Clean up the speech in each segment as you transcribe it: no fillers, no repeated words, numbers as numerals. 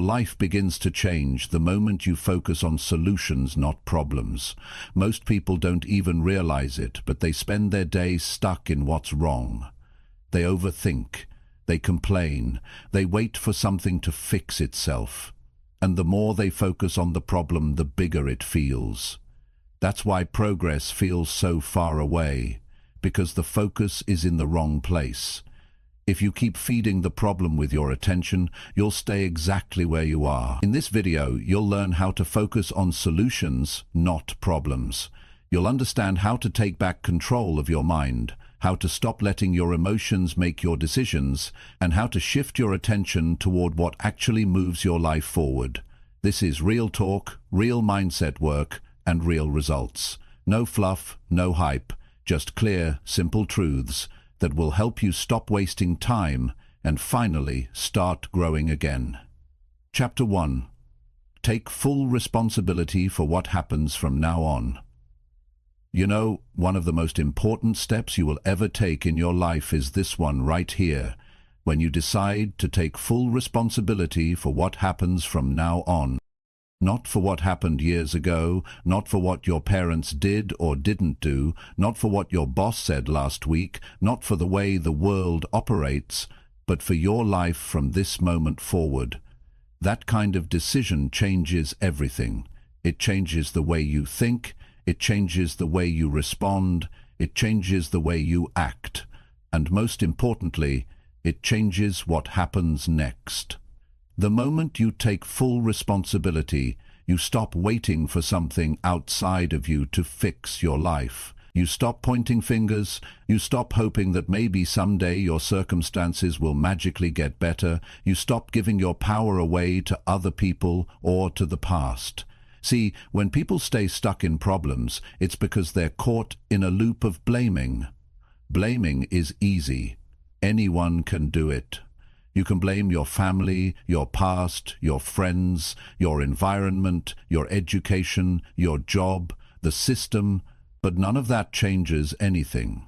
Life begins to change the moment you focus on solutions, not problems. Most people don't even realize it, but they spend their days stuck in what's wrong. They overthink, they complain, they wait for something to fix itself. And the more they focus on the problem, the bigger it feels. That's why progress feels so far away, because the focus is in the wrong place. If you keep feeding the problem with your attention, you'll stay exactly where you are. In this video, you'll learn how to focus on solutions, not problems. You'll understand how to take back control of your mind, how to stop letting your emotions make your decisions, and how to shift your attention toward what actually moves your life forward. This is real talk, real mindset work, and real results. No fluff, no hype, just clear, simple truths that will help you stop wasting time and finally start growing again. Chapter 1. Take full responsibility for what happens from now on. You know, one of the most important steps you will ever take in your life is this one right here, when you decide to take full responsibility for what happens from now on. Not for what happened years ago, not for what your parents did or didn't do, not for what your boss said last week, not for the way the world operates, but for your life from this moment forward. That kind of decision changes everything. It changes the way you think, it changes the way you respond, it changes the way you act, and most importantly, it changes what happens next. The moment you take full responsibility, you stop waiting for something outside of you to fix your life. You stop pointing fingers, you stop hoping that maybe someday your circumstances will magically get better, you stop giving your power away to other people or to the past. See, when people stay stuck in problems, it's because they're caught in a loop of blaming. Blaming is easy. Anyone can do it. You can blame your family, your past, your friends, your environment, your education, your job, the system, but none of that changes anything.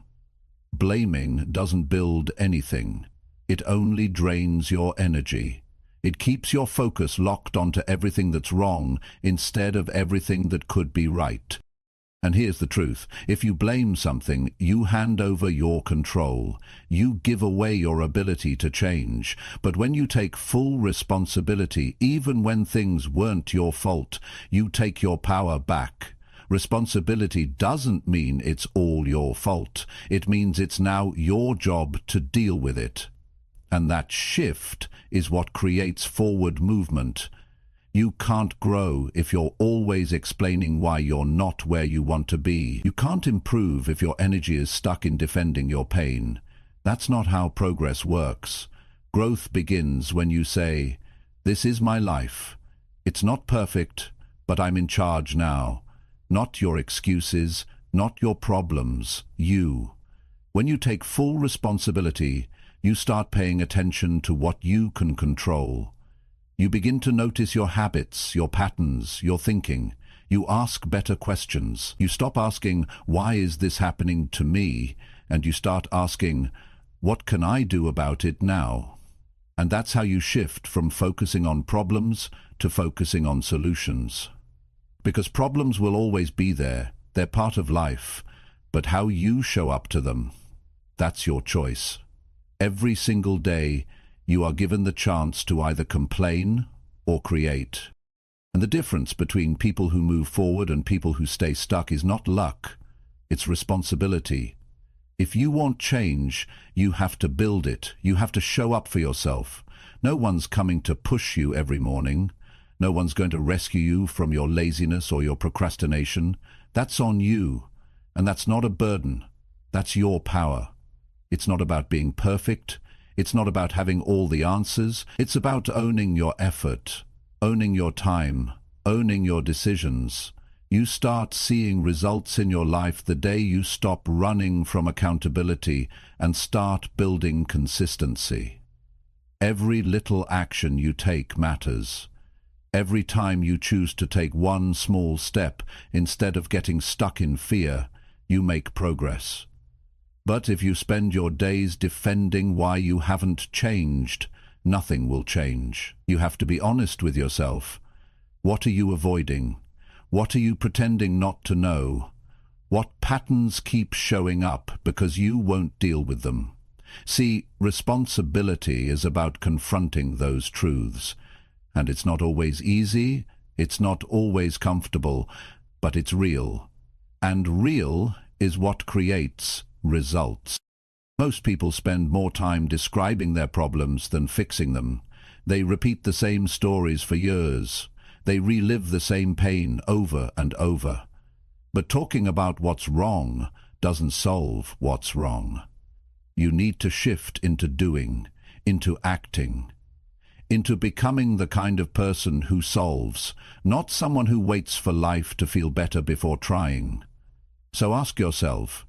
Blaming doesn't build anything. It only drains your energy. It keeps your focus locked onto everything that's wrong instead of everything that could be right. And here's the truth. If you blame something, you hand over your control. You give away your ability to change. But when you take full responsibility, even when things weren't your fault, you take your power back. Responsibility doesn't mean it's all your fault. It means it's now your job to deal with it. And that shift is what creates forward movement. You can't grow if you're always explaining why you're not where you want to be. You can't improve if your energy is stuck in defending your pain. That's not how progress works. Growth begins when you say, "This is my life. It's not perfect, but I'm in charge now." Not your excuses, not your problems, you. When you take full responsibility, you start paying attention to what you can control. You begin to notice your habits, your patterns, your thinking. You ask better questions. You stop asking, "Why is this happening to me?" And you start asking, "What can I do about it now?" And that's how you shift from focusing on problems to focusing on solutions. Because problems will always be there. They're part of life. But how you show up to them, that's your choice. Every single day, you are given the chance to either complain or create. And the difference between people who move forward and people who stay stuck is not luck, it's responsibility. If you want change, you have to build it. You have to show up for yourself. No one's coming to push you every morning. No one's going to rescue you from your laziness or your procrastination. That's on you. And that's not a burden. That's your power. It's not about being perfect. It's not about having all the answers. It's about owning your effort, owning your time, owning your decisions. You start seeing results in your life the day you stop running from accountability and start building consistency. Every little action you take matters. Every time you choose to take one small step instead of getting stuck in fear, you make progress. But if you spend your days defending why you haven't changed, nothing will change. You have to be honest with yourself. What are you avoiding? What are you pretending not to know? What patterns keep showing up because you won't deal with them? See, responsibility is about confronting those truths. And it's not always easy, it's not always comfortable, but it's real. And real is what creates results. Most people spend more time describing their problems than fixing them. They repeat the same stories for years. They relive the same pain over and over. But talking about what's wrong doesn't solve what's wrong. You need to shift into doing, into acting, into becoming the kind of person who solves, not someone who waits for life to feel better before trying. So ask yourself,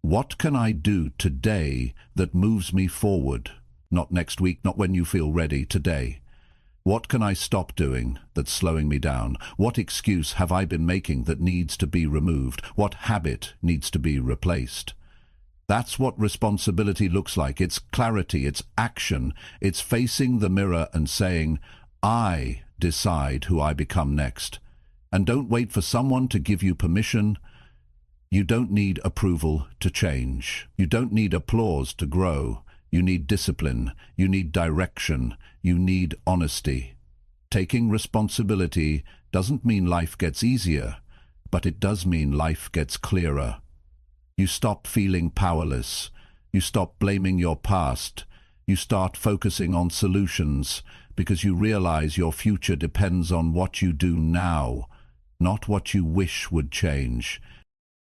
what can I do today that moves me forward? Not next week, not when you feel ready, today. What can I stop doing that's slowing me down? What excuse have I been making that needs to be removed? What habit needs to be replaced? That's what responsibility looks like. It's clarity, it's action, it's facing the mirror and saying, I decide who I become next. And don't wait for someone to give you permission. You don't need approval to change. You don't need applause to grow. You need discipline. You need direction. You need honesty. Taking responsibility doesn't mean life gets easier, but it does mean life gets clearer. You stop feeling powerless. You stop blaming your past. You start focusing on solutions because you realize your future depends on what you do now, not what you wish would change.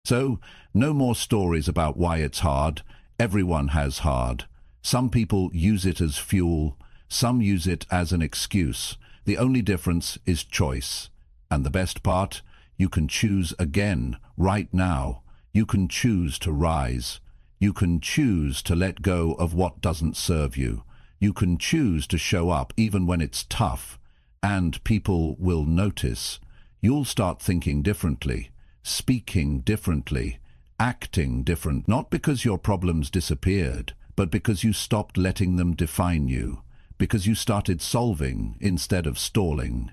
So, no more stories about why it's hard. Everyone has hard. Some people use it as fuel. Some use it as an excuse. The only difference is choice. And the best part, you can choose again, right now. You can choose to rise. You can choose to let go of what doesn't serve you. You can choose to show up even when it's tough. And people will notice. You'll start thinking differently, speaking differently, acting different, not because your problems disappeared, but because you stopped letting them define you, because you started solving instead of stalling.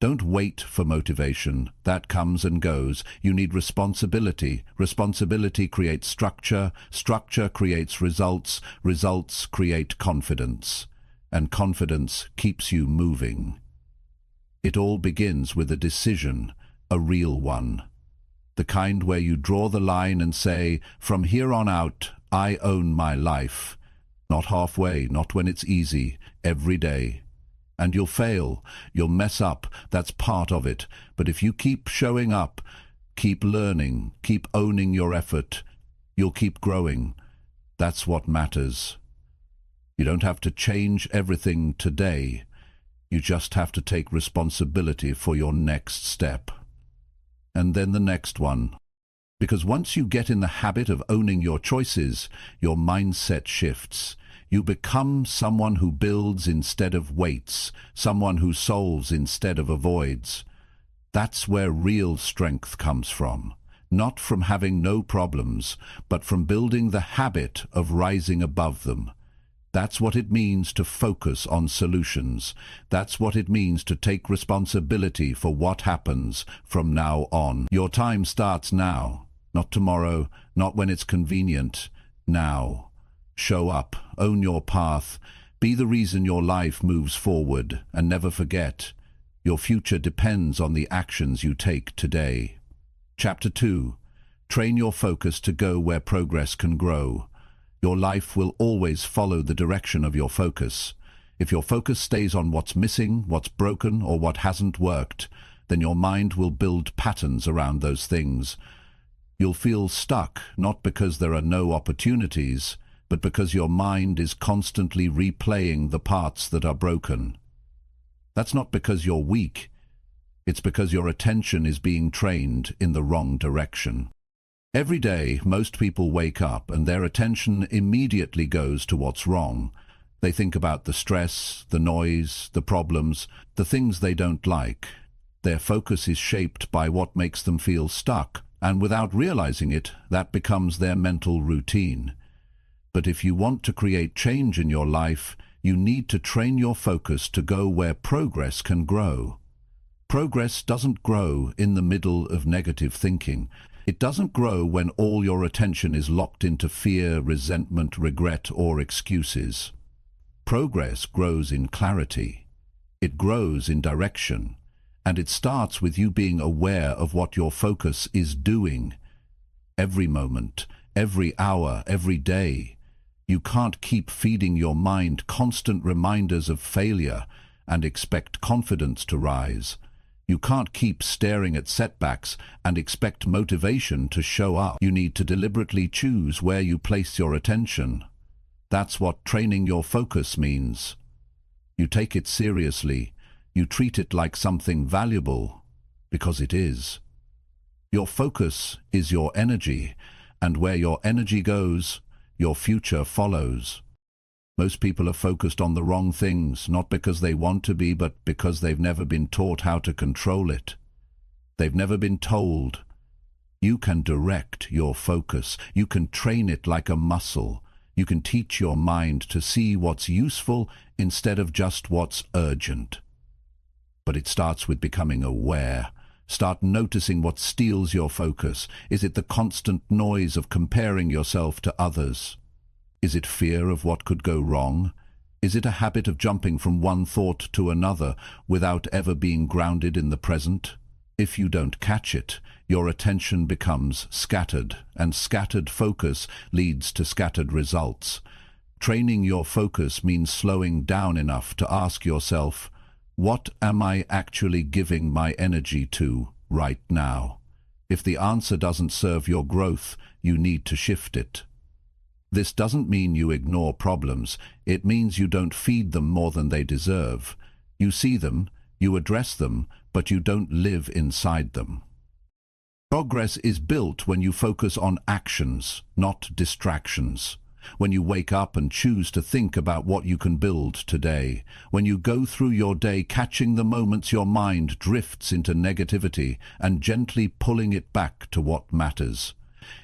Don't wait for motivation. That comes and goes. You need responsibility. Responsibility creates structure. Structure creates results. Results create confidence. And confidence keeps you moving. It all begins with a decision, a real one. The kind where you draw the line and say, from here on out, I own my life. Not halfway, not when it's easy, every day. And you'll fail, you'll mess up, that's part of it. But if you keep showing up, keep learning, keep owning your effort, you'll keep growing. That's what matters. You don't have to change everything today. You just have to take responsibility for your next step. And then the next one. Because once you get in the habit of owning your choices, your mindset shifts. You become someone who builds instead of waits, someone who solves instead of avoids. That's where real strength comes from. Not from having no problems, but from building the habit of rising above them. That's what it means to focus on solutions. That's what it means to take responsibility for what happens from now on. Your time starts now, not tomorrow, not when it's convenient, now. Show up, own your path, be the reason your life moves forward, and never forget, your future depends on the actions you take today. Chapter 2. Train your focus to go where progress can grow. Your life will always follow the direction of your focus. If your focus stays on what's missing, what's broken, or what hasn't worked, then your mind will build patterns around those things. You'll feel stuck, not because there are no opportunities, but because your mind is constantly replaying the parts that are broken. That's not because you're weak. It's because your attention is being trained in the wrong direction. Every day, most people wake up and their attention immediately goes to what's wrong. They think about the stress, the noise, the problems, the things they don't like. Their focus is shaped by what makes them feel stuck, and without realizing it, that becomes their mental routine. But if you want to create change in your life, You need to train your focus to go where progress can grow. Progress doesn't grow in the middle of negative thinking. It doesn't grow when all your attention is locked into fear, resentment, regret, or excuses. Progress grows in clarity. It grows in direction. And it starts with you being aware of what your focus is doing. Every moment, every hour, every day. You can't keep feeding your mind constant reminders of failure and expect confidence to rise. You can't keep staring at setbacks and expect motivation to show up. You need to deliberately choose where you place your attention. That's what training your focus means. You take it seriously. You treat it like something valuable, because it is. Your focus is your energy, and where your energy goes, your future follows. Most people are focused on the wrong things, not because they want to be, but because they've never been taught how to control it. They've never been told. You can direct your focus. You can train it like a muscle. You can teach your mind to see what's useful instead of just what's urgent. But it starts with becoming aware. Start noticing what steals your focus. Is it the constant noise of comparing yourself to others? Is it fear of what could go wrong? Is it a habit of jumping from one thought to another without ever being grounded in the present? If you don't catch it, your attention becomes scattered, and scattered focus leads to scattered results. Training your focus means slowing down enough to ask yourself, what am I actually giving my energy to right now? If the answer doesn't serve your growth, you need to shift it. This doesn't mean you ignore problems. It means you don't feed them more than they deserve. You see them, you address them, but you don't live inside them. Progress is built when you focus on actions, not distractions. When you wake up and choose to think about what you can build today. When you go through your day catching the moments your mind drifts into negativity and gently pulling it back to what matters.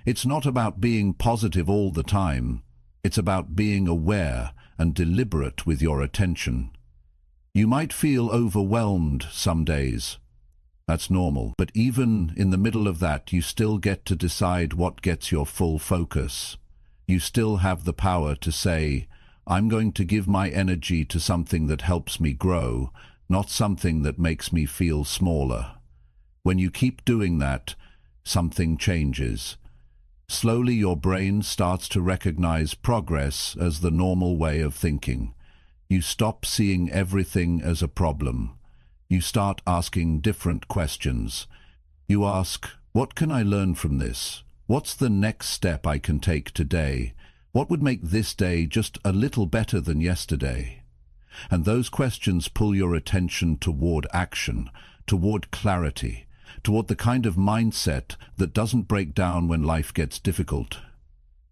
It's not about being positive all the time. It's about being aware and deliberate with your attention. You might feel overwhelmed some days. That's normal. But even in the middle of that, you still get to decide what gets your full focus. You still have the power to say, I'm going to give my energy to something that helps me grow, not something that makes me feel smaller. When you keep doing that, something changes. Slowly your brain starts to recognize progress as the normal way of thinking. You stop seeing everything as a problem. You start asking different questions. You ask, what can I learn from this? What's the next step I can take today? What would make this day just a little better than yesterday? And those questions pull your attention toward action, toward clarity, toward the kind of mindset that doesn't break down when life gets difficult.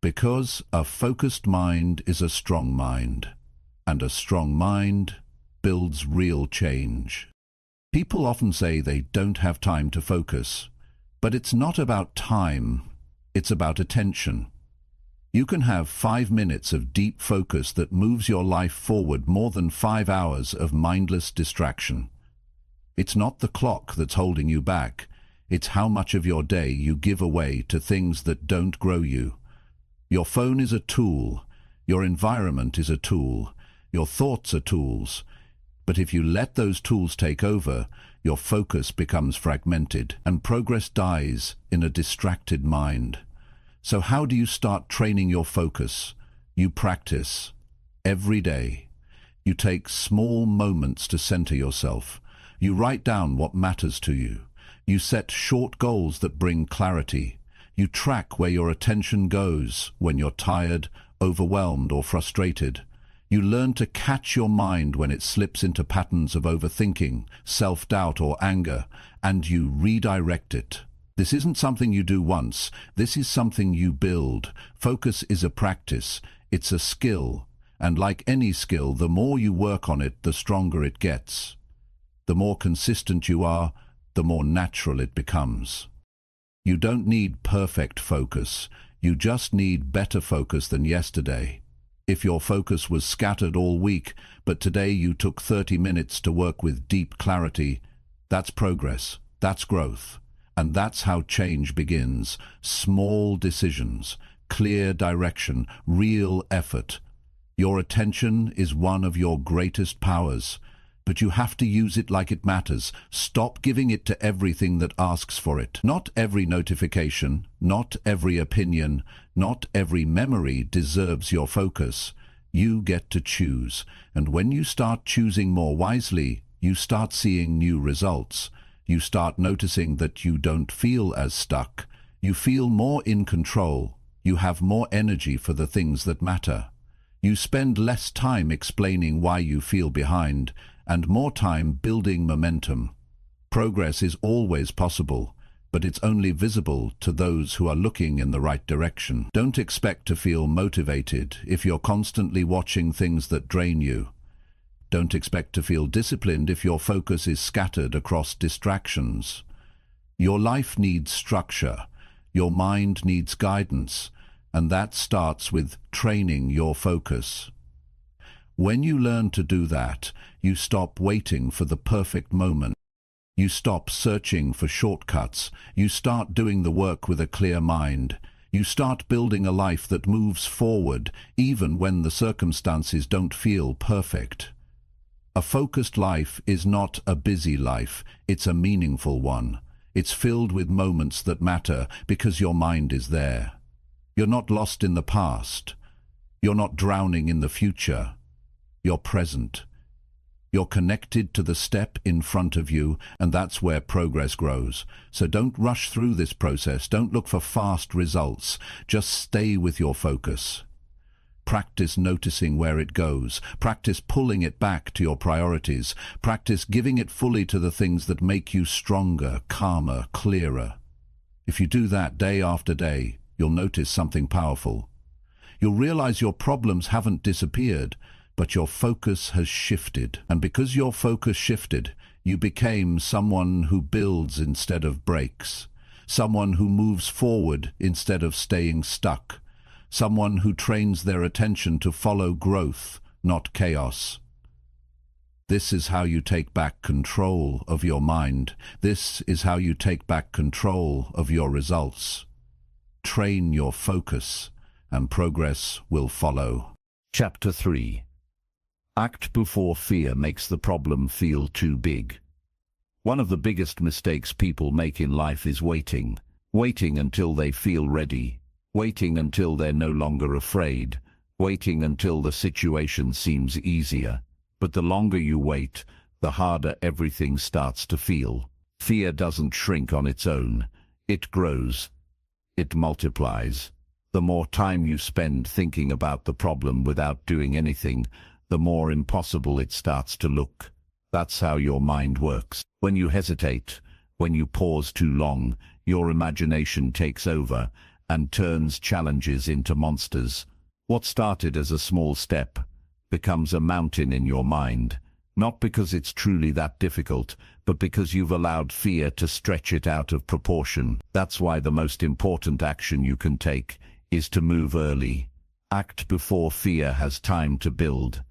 Because a focused mind is a strong mind, and a strong mind builds real change. People often say they don't have time to focus, but it's not about time, it's about attention. You can have 5 minutes of deep focus that moves your life forward more than 5 hours of mindless distraction. It's not the clock that's holding you back. It's how much of your day you give away to things that don't grow you. Your phone is a tool. Your environment is a tool. Your thoughts are tools. But if you let those tools take over, your focus becomes fragmented and progress dies in a distracted mind. So how do you start training your focus? You practice every day. You take small moments to center yourself. You write down what matters to you. You set short goals that bring clarity. You track where your attention goes when you're tired, overwhelmed, or frustrated. You learn to catch your mind when it slips into patterns of overthinking, self-doubt, or anger, and you redirect it. This isn't something you do once. This is something you build. Focus is a practice. It's a skill. And like any skill, the more you work on it, the stronger it gets. The more consistent you are, the more natural it becomes. You don't need perfect focus. You just need better focus than yesterday. If your focus was scattered all week, but today you took 30 minutes to work with deep clarity, that's progress, that's growth. And that's how change begins. Small decisions, clear direction, real effort. Your attention is one of your greatest powers, but you have to use it like it matters. Stop giving it to everything that asks for it. Not every notification, not every opinion, not every memory deserves your focus. You get to choose, and when you start choosing more wisely, you start seeing new results. You start noticing that you don't feel as stuck. You feel more in control. You have more energy for the things that matter. You spend less time explaining why you feel behind, and more time building momentum. Progress is always possible, but it's only visible to those who are looking in the right direction. Don't expect to feel motivated if you're constantly watching things that drain you. Don't expect to feel disciplined if your focus is scattered across distractions. Your life needs structure. Your mind needs guidance, and that starts with training your focus. When you learn to do that, you stop waiting for the perfect moment. You stop searching for shortcuts. You start doing the work with a clear mind. You start building a life that moves forward, even when the circumstances don't feel perfect. A focused life is not a busy life, it's a meaningful one. It's filled with moments that matter because your mind is there. You're not lost in the past. You're not drowning in the future. You're present. You're connected to the step in front of you, and that's where progress grows. So don't rush through this process. Don't look for fast results. Just stay with your focus. Practice noticing where it goes. Practice pulling it back to your priorities. Practice giving it fully to the things that make you stronger, calmer, clearer. If you do that day after day, you'll notice something powerful. You'll realize your problems haven't disappeared, but your focus has shifted. And because your focus shifted, you became someone who builds instead of breaks. Someone who moves forward instead of staying stuck. Someone who trains their attention to follow growth, not chaos. This is how you take back control of your mind. This is how you take back control of your results. Train your focus, and progress will follow. Chapter 3. Act before fear makes the problem feel too big. One of the biggest mistakes people make in life is waiting. Waiting until they feel ready. Waiting until they're no longer afraid. Waiting until the situation seems easier. But the longer you wait, the harder everything starts to feel. Fear doesn't shrink on its own. It grows. It multiplies. The more time you spend thinking about the problem without doing anything, the more impossible it starts to look. That's how your mind works. When you hesitate, when you pause too long, your imagination takes over and turns challenges into monsters. What started as a small step becomes a mountain in your mind, not because it's truly that difficult, but because you've allowed fear to stretch it out of proportion. That's why the most important action you can take is to move early. Act before fear has time to build.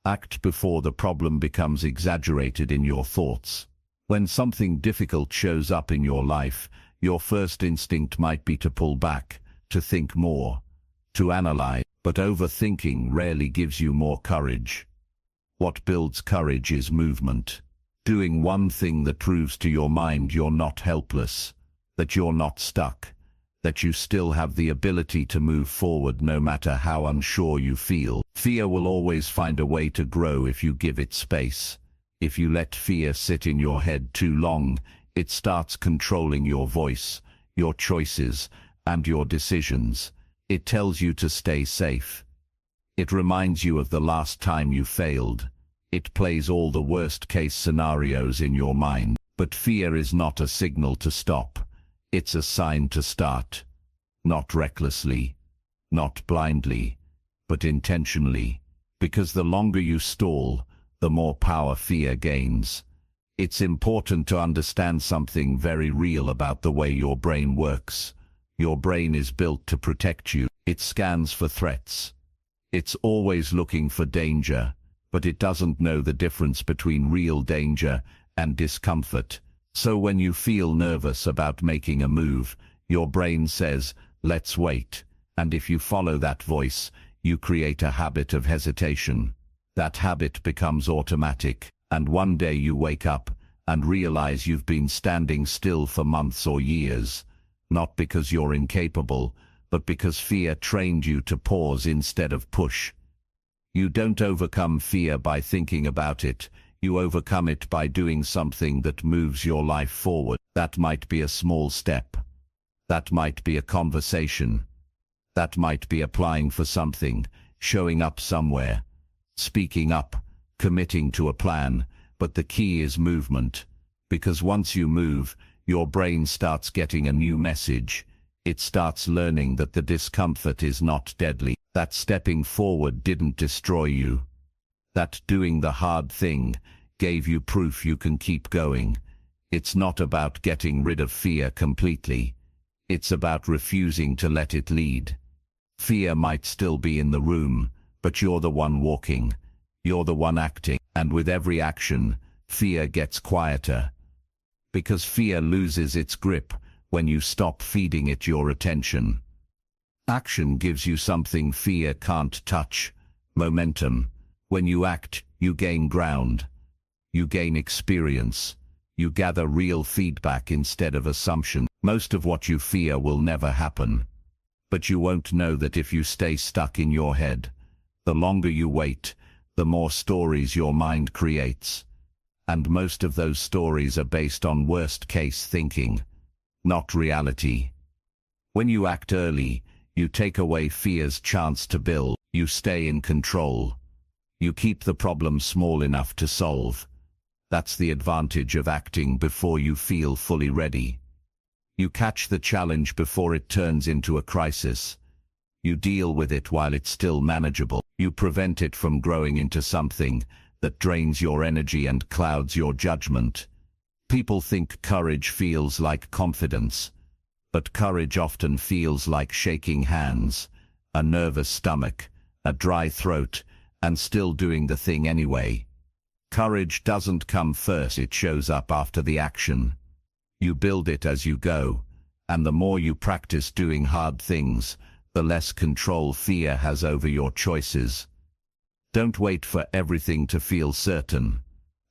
Act before the problem becomes exaggerated in your thoughts. When something difficult shows up in your life, your first instinct might be to pull back, to think more, to analyze, but overthinking rarely gives you more courage. What builds courage is movement. Doing one thing that proves to your mind you're not helpless, that you're not stuck, that you still have the ability to move forward no matter how unsure you feel. Fear will always find a way to grow if you give it space. If you let fear sit in your head too long, it starts controlling your voice, your choices, and your decisions. It tells you to stay safe. It reminds you of the last time you failed. It plays all the worst-case scenarios in your mind. But fear is not a signal to stop. It's a sign to start. Not recklessly, not blindly, but intentionally. Because the longer you stall, the more power fear gains. It's important to understand something very real about the way your brain works. Your brain is built to protect you. It scans for threats. It's always looking for danger, but it doesn't know the difference between real danger and discomfort. So when you feel nervous about making a move, your brain says, "Let's wait." And if you follow that voice, you create a habit of hesitation. That habit becomes automatic, and one day you wake up and realize you've been standing still for months or years, not because you're incapable, but because fear trained you to pause instead of push. You don't overcome fear by thinking about it. You overcome it by doing something that moves your life forward. That might be a small step. That might be a conversation. That might be applying for something, showing up somewhere, speaking up, committing to a plan. But the key is movement, because once you move, your brain starts getting a new message. It starts learning that the discomfort is not deadly, that stepping forward didn't destroy you, that doing the hard thing gave you proof you can keep going. It's not about getting rid of fear completely. It's about refusing to let it lead. Fear might still be in the room, but you're the one walking. You're the one acting, and with every action, fear gets quieter. Because fear loses its grip when you stop feeding it your attention. Action gives you something fear can't touch: momentum. When you act, you gain ground. You gain experience. You gather real feedback instead of assumption. Most of what you fear will never happen. But you won't know that if you stay stuck in your head. The longer you wait, the more stories your mind creates. And most of those stories are based on worst-case thinking, not reality. When you act early, you take away fear's chance to build. You stay in control. You keep the problem small enough to solve. That's the advantage of acting before you feel fully ready. You catch the challenge before it turns into a crisis. You deal with it while it's still manageable. You prevent it from growing into something that drains your energy and clouds your judgment. People think courage feels like confidence, but courage often feels like shaking hands, a nervous stomach, a dry throat, and still doing the thing anyway. Courage doesn't come first, it shows up after the action. You build it as you go, and the more you practice doing hard things, the less control fear has over your choices. Don't wait for everything to feel certain.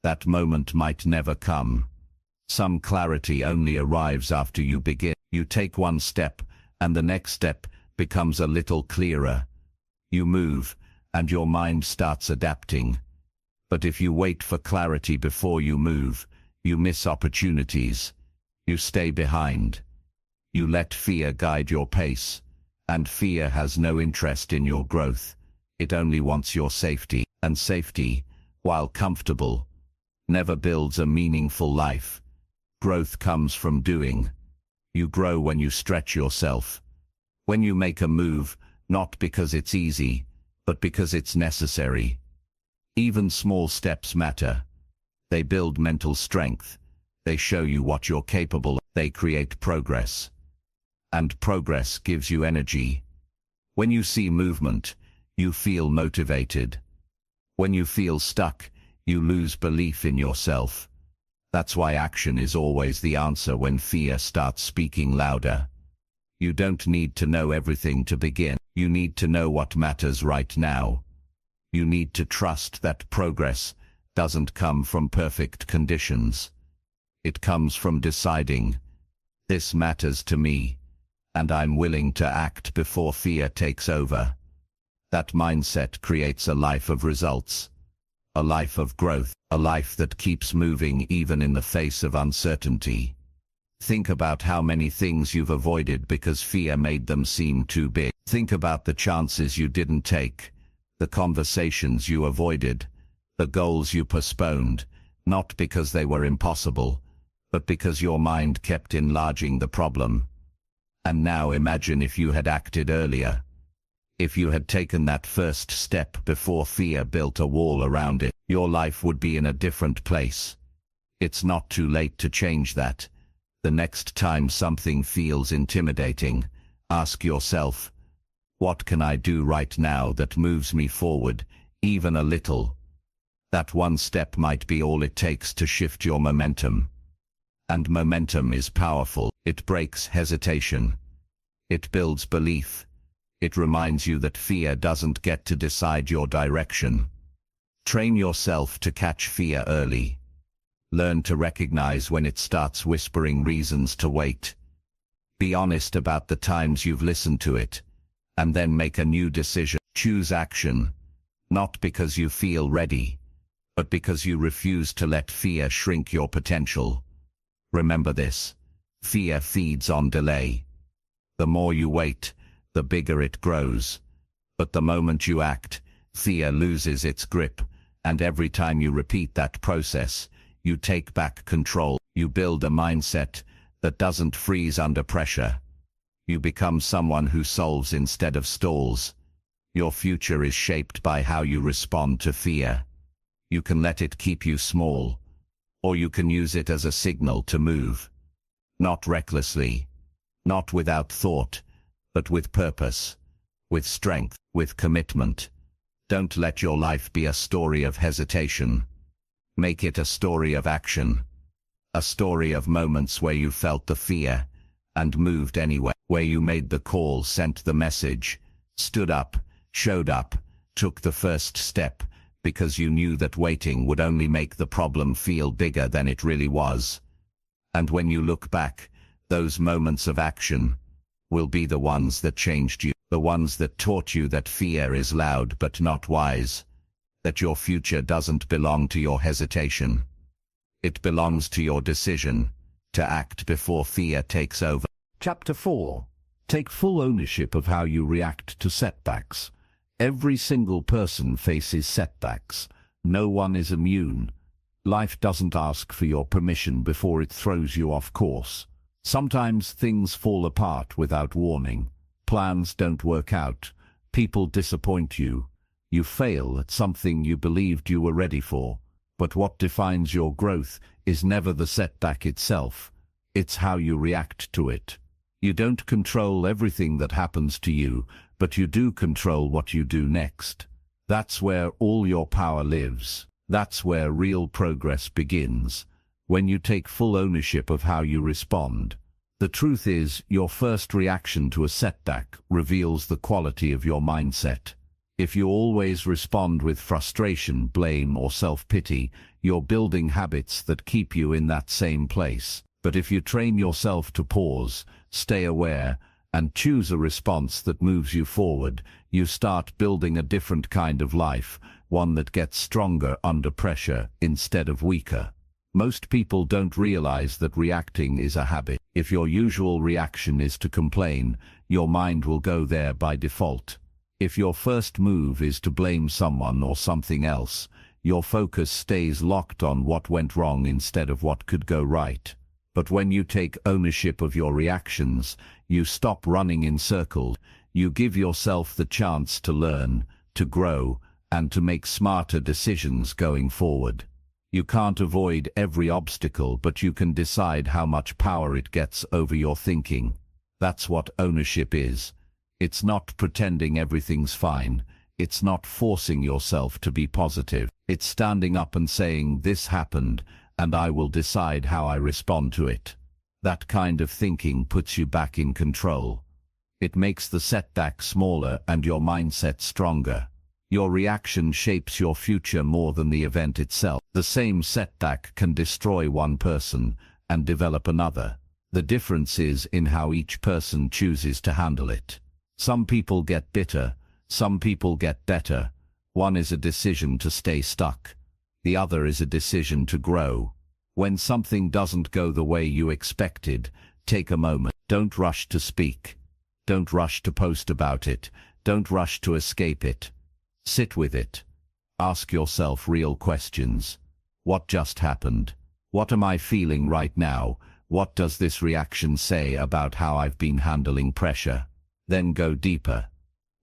That moment might never come. Some clarity only arrives after you begin. You take one step, and the next step becomes a little clearer. You move, and your mind starts adapting. But if you wait for clarity before you move, you miss opportunities. You stay behind. You let fear guide your pace, and fear has no interest in your growth. It only wants your safety, and safety, while comfortable, never builds a meaningful life. Growth comes from doing. You grow when you stretch yourself. When you make a move, not because it's easy, but because it's necessary. Even small steps matter. They build mental strength. They show you what you're capable of. They create progress. And progress gives you energy. When you see movement, you feel motivated. When you feel stuck, you lose belief in yourself. That's why action is always the answer when fear starts speaking louder. You don't need to know everything to begin. You need to know what matters right now. You need to trust that progress doesn't come from perfect conditions. It comes from deciding, this matters to me, and I'm willing to act before fear takes over. That mindset creates a life of results, a life of growth, a life that keeps moving even in the face of uncertainty. Think about how many things you've avoided because fear made them seem too big. Think about the chances you didn't take, the conversations you avoided, the goals you postponed, not because they were impossible, but because your mind kept enlarging the problem. And now imagine if you had acted earlier. If you had taken that first step before fear built a wall around it, your life would be in a different place. It's not too late to change that. The next time something feels intimidating, ask yourself, What can I do right now that moves me forward, even a little? That one step might be all it takes to shift your momentum. And momentum is powerful. It breaks hesitation. It builds belief. It reminds you that fear doesn't get to decide your direction. Train yourself to catch fear early. Learn to recognize when it starts whispering reasons to wait. Be honest about the times you've listened to it, and then make a new decision. Choose action, not because you feel ready, but because you refuse to let fear shrink your potential. Remember this: fear feeds on delay. The more you wait, the bigger it grows. But the moment you act, fear loses its grip, and every time you repeat that process, you take back control. You build a mindset that doesn't freeze under pressure. You become someone who solves instead of stalls. Your future is shaped by how you respond to fear. You can let it keep you small, or you can use it as a signal to move. Not recklessly, not without thought, but with purpose, with strength, with commitment. Don't let your life be a story of hesitation. Make it a story of action. A story of moments where you felt the fear and moved anyway, where you made the call, sent the message, stood up, showed up, took the first step, because you knew that waiting would only make the problem feel bigger than it really was. And when you look back, those moments of action will be the ones that changed you, the ones that taught you that fear is loud but not wise, that your future doesn't belong to your hesitation. It belongs to your decision to act before fear takes over. Chapter 4. Take full ownership of how you react to setbacks. Every single person faces setbacks. No one is immune. Life doesn't ask for your permission before it throws you off course. Sometimes things fall apart without warning. Plans don't work out. People disappoint you. You fail at something you believed you were ready for. But what defines your growth is never the setback itself. It's how you react to it. You don't control everything that happens to you, but you do control what you do next. That's where all your power lives. That's where real progress begins, when you take full ownership of how you respond. The truth is, your first reaction to a setback reveals the quality of your mindset. If you always respond with frustration, blame, or self-pity, you're building habits that keep you in that same place. But if you train yourself to pause, stay aware, and choose a response that moves you forward, you start building a different kind of life, one that gets stronger under pressure instead of weaker. Most people don't realize that reacting is a habit. If your usual reaction is to complain, your mind will go there by default. If your first move is to blame someone or something else, your focus stays locked on what went wrong instead of what could go right. But when you take ownership of your reactions, you stop running in circles. You give yourself the chance to learn, to grow, and to make smarter decisions going forward. You can't avoid every obstacle, but you can decide how much power it gets over your thinking. That's what ownership is. It's not pretending everything's fine. It's not forcing yourself to be positive. It's standing up and saying, "This happened, and I will decide how I respond to it." That kind of thinking puts you back in control. It makes the setback smaller and your mindset stronger. Your reaction shapes your future more than the event itself. The same setback can destroy one person and develop another. The difference is in how each person chooses to handle it. Some people get bitter, some people get better. One is a decision to stay stuck. The other is a decision to grow. When something doesn't go the way you expected, take a moment. Don't rush to speak. Don't rush to post about it. Don't rush to escape it. Sit with it. Ask yourself real questions. What just happened? What am I feeling right now? What does this reaction say about how I've been handling pressure? Then go deeper.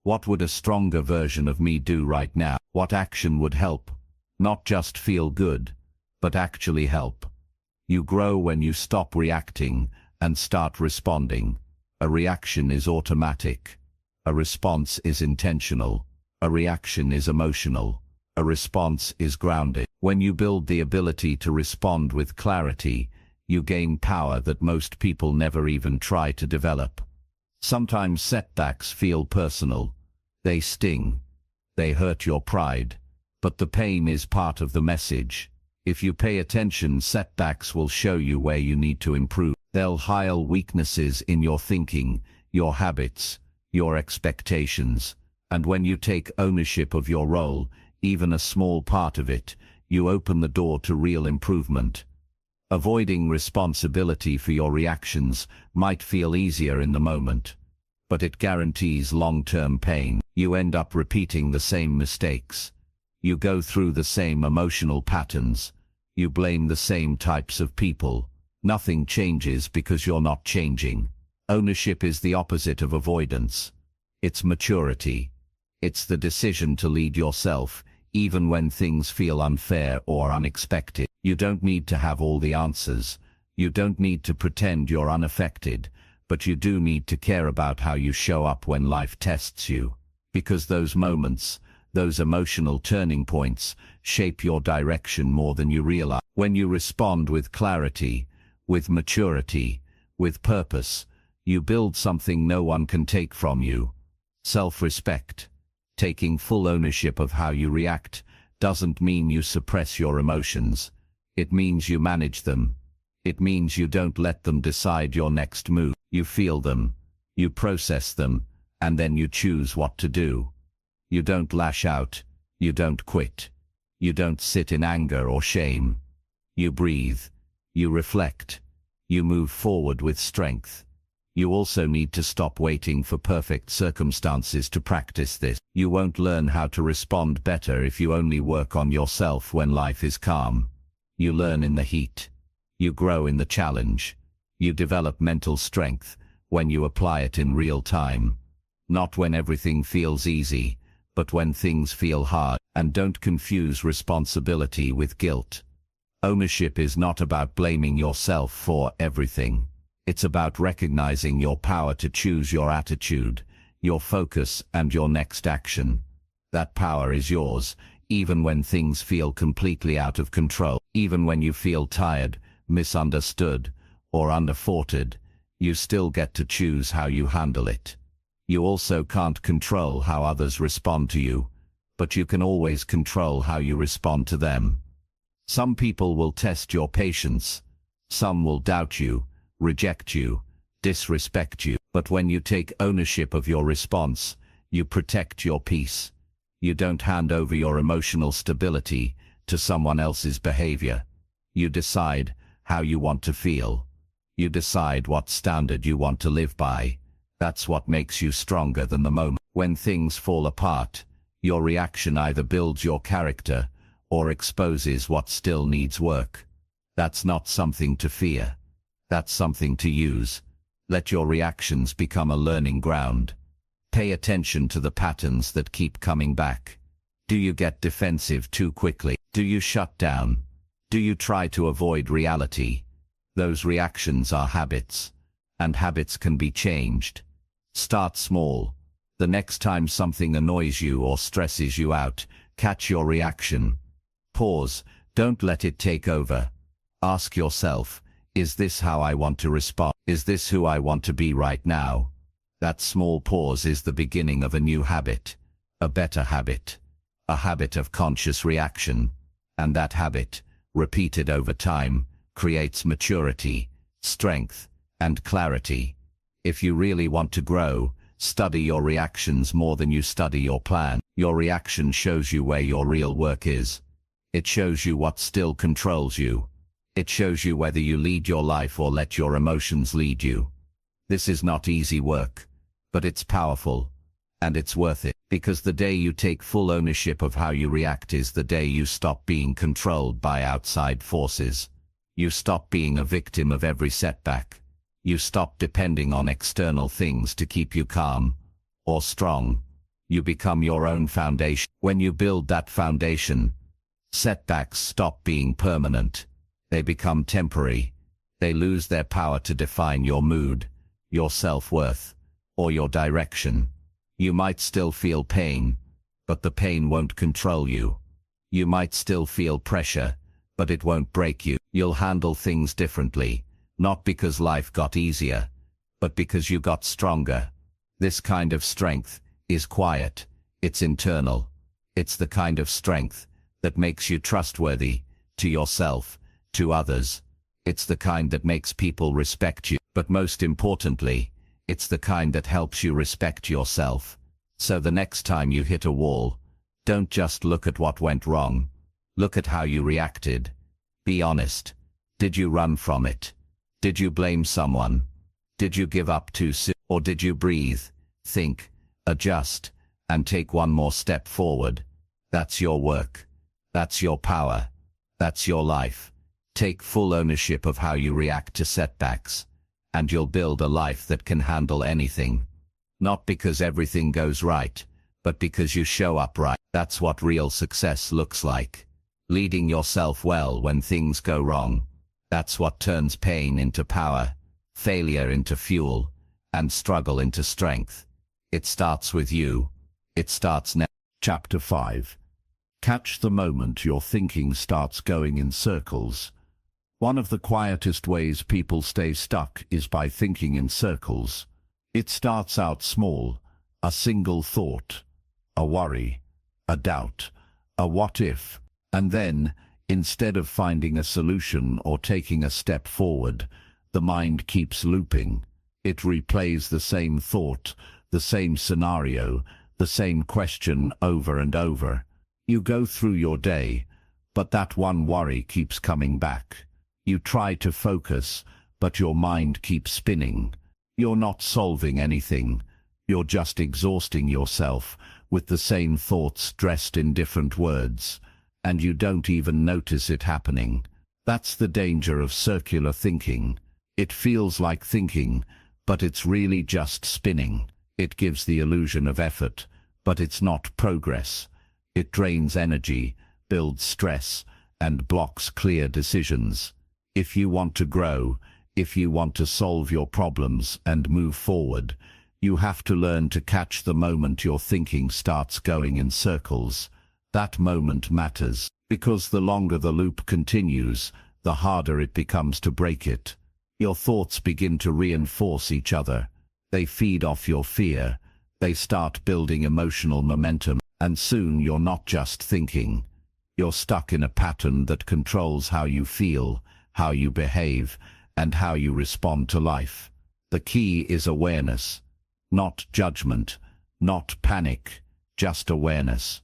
What would a stronger version of me do right now? What action would help? Not just feel good, but actually help. You grow when you stop reacting and start responding. A reaction is automatic. A response is intentional. A reaction is emotional. A response is grounded. When you build the ability to respond with clarity, you gain power that most people never even try to develop. Sometimes setbacks feel personal. They sting. They hurt your pride. But the pain is part of the message. If you pay attention, setbacks will show you where you need to improve. They'll highlight weaknesses in your thinking, your habits, your expectations. And when you take ownership of your role, even a small part of it, you open the door to real improvement. Avoiding responsibility for your reactions might feel easier in the moment, but it guarantees long-term pain. You end up repeating the same mistakes. You go through the same emotional patterns. You blame the same types of people. Nothing changes because you're not changing. Ownership is the opposite of avoidance. It's maturity. It's the decision to lead yourself, even when things feel unfair or unexpected. You don't need to have all the answers. You don't need to pretend you're unaffected, but you do need to care about how you show up when life tests you. Because those moments, those emotional turning points, shape your direction more than you realize. When you respond with clarity, with maturity, with purpose, you build something no one can take from you. Self-respect. Taking full ownership of how you react doesn't mean you suppress your emotions. It means you manage them. It means you don't let them decide your next move. You feel them, you process them, and then you choose what to do. You don't lash out. You don't quit. You don't sit in anger or shame. You breathe. You reflect. You move forward with strength. You also need to stop waiting for perfect circumstances to practice this. You won't learn how to respond better if you only work on yourself when life is calm. You learn in the heat. You grow in the challenge. You develop mental strength when you apply it in real time. Not when everything feels easy, but when things feel hard. And don't confuse responsibility with guilt. Ownership is not about blaming yourself for everything. It's about recognizing your power to choose your attitude, your focus, and your next action. That power is yours, even when things feel completely out of control. Even when you feel tired, misunderstood, or underfoughted, you still get to choose how you handle it. You also can't control how others respond to you, but you can always control how you respond to them. Some people will test your patience. Some will doubt you, reject you, disrespect you. But when you take ownership of your response, you protect your peace. You don't hand over your emotional stability to someone else's behavior. You decide how you want to feel. You decide what standard you want to live by. That's what makes you stronger than the moment. When things fall apart, your reaction either builds your character or exposes what still needs work. That's not something to fear. That's something to use. Let your reactions become a learning ground. Pay attention to the patterns that keep coming back. Do you get defensive too quickly? Do you shut down? Do you try to avoid reality? Those reactions are habits, and habits can be changed. Start small. The next time something annoys you or stresses you out, catch your reaction. Pause. Don't let it take over. Ask yourself, is this how I want to respond? Is this who I want to be right now? That small pause is the beginning of a new habit, a better habit, a habit of conscious reaction. And that habit, repeated over time, creates maturity, strength, and clarity. If you really want to grow, study your reactions more than you study your plan. Your reaction shows you where your real work is. It shows you what still controls you. It shows you whether you lead your life or let your emotions lead you. This is not easy work, but it's powerful, and it's worth it, because the day you take full ownership of how you react is the day you stop being controlled by outside forces. You stop being a victim of every setback. You stop depending on external things to keep you calm or strong. You become your own foundation. When you build that foundation, setbacks stop being permanent. They become temporary. They lose their power to define your mood, your self-worth, or your direction. You might still feel pain, but the pain won't control you. You might still feel pressure, but it won't break you. You'll handle things differently, not because life got easier, but because you got stronger. This kind of strength is quiet, it's internal. It's the kind of strength that makes you trustworthy to yourself, to others. It's the kind that makes people respect you. But most importantly, it's the kind that helps you respect yourself. So the next time you hit a wall, don't just look at what went wrong. Look at how you reacted. Be honest. Did you run from it? Did you blame someone? Did you give up too soon? Or did you breathe, think, adjust, and take one more step forward? That's your work. That's your power. That's your life. Take full ownership of how you react to setbacks, and you'll build a life that can handle anything. Not because everything goes right, but because you show up right. That's what real success looks like. Leading yourself well when things go wrong. That's what turns pain into power, failure into fuel, and struggle into strength. It starts with you. It starts now. Chapter 5. Catch the moment your thinking starts going in circles. One of the quietest ways people stay stuck is by thinking in circles. It starts out small, a single thought, a worry, a doubt, a what if, and then, instead of finding a solution or taking a step forward, the mind keeps looping. It replays the same thought, the same scenario, the same question over and over. You go through your day, but that one worry keeps coming back. You try to focus, but your mind keeps spinning. You're not solving anything. You're just exhausting yourself with the same thoughts dressed in different words, and you don't even notice it happening. That's the danger of circular thinking. It feels like thinking, but it's really just spinning. It gives the illusion of effort, but it's not progress. It drains energy, builds stress, and blocks clear decisions. If you want to grow, if you want to solve your problems and move forward, you have to learn to catch the moment your thinking starts going in circles. That moment matters, because the longer the loop continues, the harder it becomes to break it. Your thoughts begin to reinforce each other. They feed off your fear. They start building emotional momentum, and soon you're not just thinking. You're stuck in a pattern that controls how you feel, how you behave, and how you respond to life. The key is awareness. Not judgment, not panic, just awareness.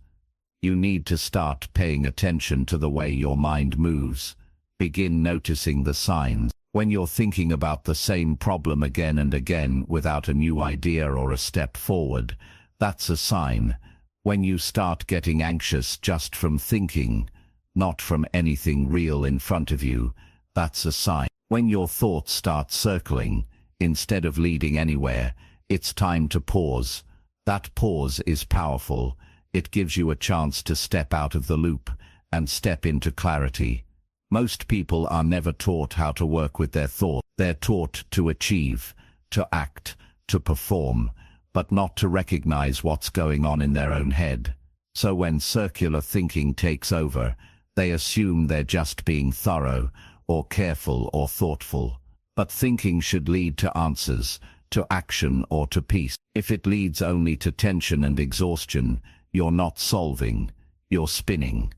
You need to start paying attention to the way your mind moves. Begin noticing the signs. When you're thinking about the same problem again and again without a new idea or a step forward, that's a sign. When you start getting anxious just from thinking, not from anything real in front of you, that's a sign. When your thoughts start circling, instead of leading anywhere, it's time to pause. That pause is powerful. It gives you a chance to step out of the loop and step into clarity. Most people are never taught how to work with their thoughts. They're taught to achieve, to act, to perform, but not to recognize what's going on in their own head. So when circular thinking takes over, they assume they're just being thorough, or careful or thoughtful. But thinking should lead to answers, to action or to peace. If it leads only to tension and exhaustion, you're not solving, you're spinning.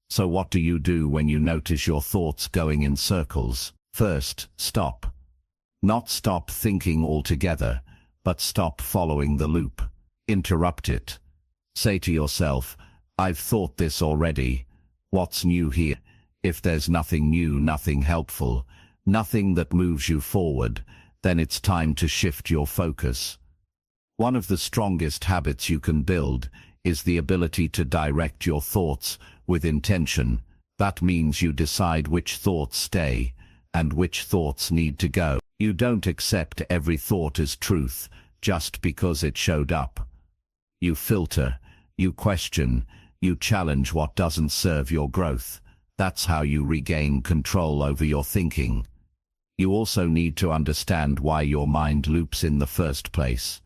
So what do you do when you notice your thoughts going in circles? First, stop. Not stop thinking altogether, but stop following the loop. Interrupt it. Say to yourself, I've thought this already. What's new here? If there's nothing new, nothing helpful, nothing that moves you forward, then it's time to shift your focus. One of the strongest habits you can build is the ability to direct your thoughts with intention. That means you decide which thoughts stay and which thoughts need to go. You don't accept every thought as truth just because it showed up. You filter, you question, you challenge what doesn't serve your growth. That's how you regain control over your thinking. You also need to understand why your mind loops in the first place.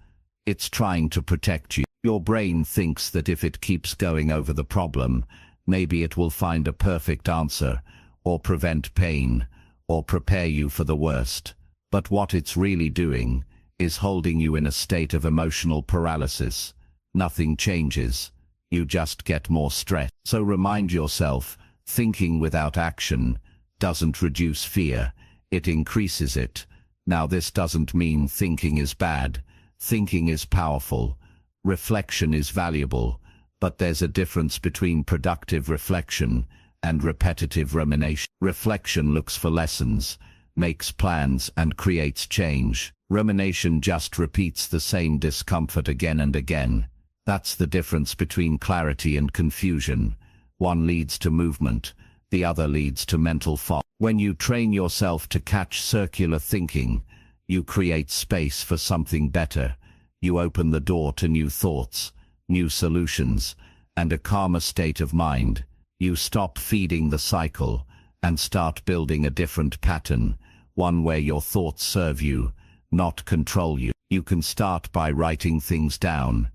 It's trying to protect you. Your brain thinks that if it keeps going over the problem, maybe it will find a perfect answer, or prevent pain, or prepare you for the worst. But what it's really doing is holding you in a state of emotional paralysis. Nothing changes. You just get more stressed. So remind yourself, thinking without action doesn't reduce fear, it increases it. Now this doesn't mean thinking is bad. Thinking is powerful. Reflection is valuable. But there's a difference between productive reflection and repetitive rumination. Reflection looks for lessons, makes plans, and creates change. Rumination just repeats the same discomfort again and again. That's the difference between clarity and confusion. One leads to movement, the other leads to mental fog. When you train yourself to catch circular thinking, you create space for something better. You open the door to new thoughts, new solutions, and a calmer state of mind. You stop feeding the cycle and start building a different pattern, one where your thoughts serve you, not control you. You can start by writing things down.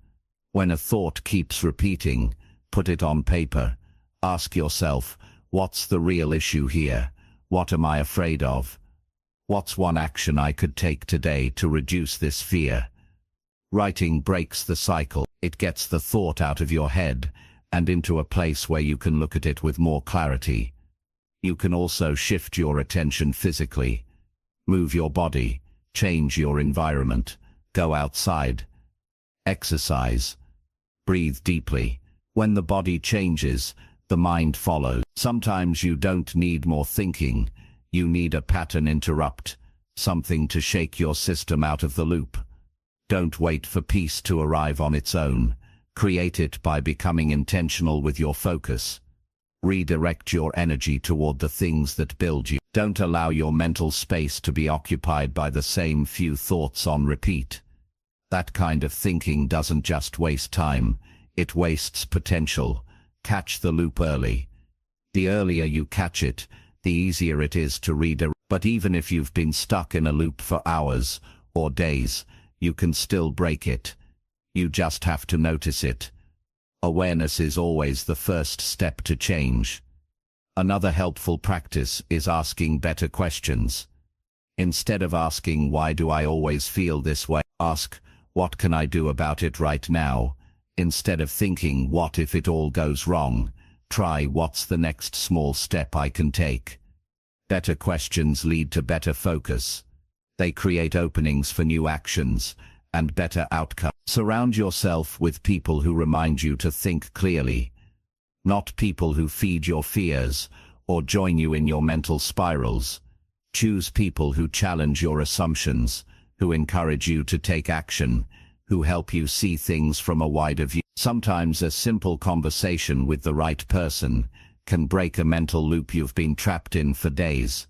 When a thought keeps repeating, put it on paper. Ask yourself, what's the real issue here? What am I afraid of? What's one action I could take today to reduce this fear? Writing breaks the cycle. It gets the thought out of your head and into a place where you can look at it with more clarity. You can also shift your attention physically. Move your body, change your environment, go outside, exercise, breathe deeply. When the body changes, the mind follows. Sometimes you don't need more thinking, you need a pattern interrupt, something to shake your system out of the loop. Don't wait for peace to arrive on its own. Create it by becoming intentional with your focus. Redirect your energy toward the things that build you. Don't allow your mental space to be occupied by the same few thoughts on repeat. That kind of thinking doesn't just waste time, it wastes potential. Catch the loop early. The earlier you catch it, the easier it is to redirect. But even if you've been stuck in a loop for hours or days, you can still break it. You just have to notice it. Awareness is always the first step to change. Another helpful practice is asking better questions. Instead of asking, why do I always feel this way? Ask, what can I do about it right now? Instead of thinking, what if it all goes wrong? Try, what's the next small step I can take? Better questions lead to better focus. They create openings for new actions and better outcomes. Surround yourself with people who remind you to think clearly, not people who feed your fears or join you in your mental spirals. Choose people who challenge your assumptions, who encourage you to take action, who help you see things from a wider view. Sometimes a simple conversation with the right person can break a mental loop you've been trapped in for days.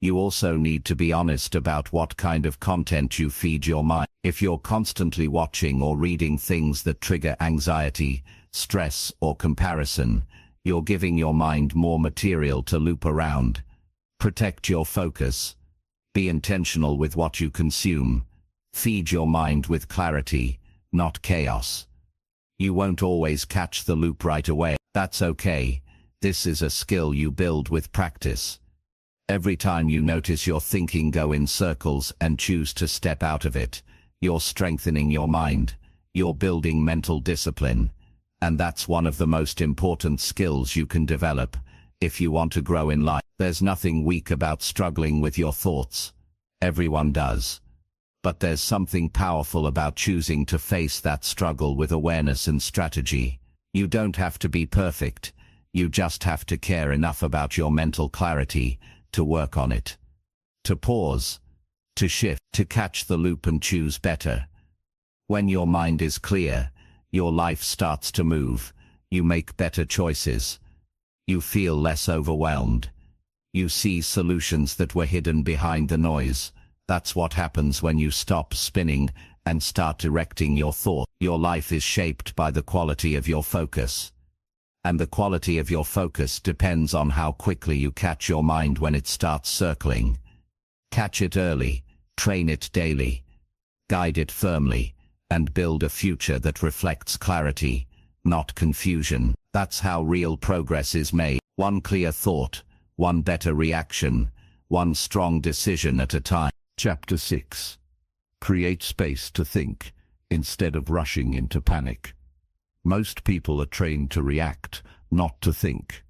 You also need to be honest about what kind of content you feed your mind. If you're constantly watching or reading things that trigger anxiety, stress, or comparison, you're giving your mind more material to loop around. Protect your focus. Be intentional with what you consume. Feed your mind with clarity, not chaos. You won't always catch the loop right away. That's okay. This is a skill you build with practice. Every time you notice your thinking go in circles and choose to step out of it, you're strengthening your mind. You're building mental discipline. And that's one of the most important skills you can develop if you want to grow in life. There's nothing weak about struggling with your thoughts. Everyone does. But there's something powerful about choosing to face that struggle with awareness and strategy. You don't have to be perfect. You just have to care enough about your mental clarity to work on it. To pause, to shift, to catch the loop and choose better. When your mind is clear, your life starts to move. You make better choices. You feel less overwhelmed. You see solutions that were hidden behind the noise. That's what happens when you stop spinning and start directing your thought. Your life is shaped by the quality of your focus. And the quality of your focus depends on how quickly you catch your mind when it starts circling. Catch it early, train it daily, guide it firmly, and build a future that reflects clarity, not confusion. That's how real progress is made. One clear thought, one better reaction, one strong decision at a time. Chapter 6. Create space to think, instead of rushing into panic. Most people are trained to react, not to think.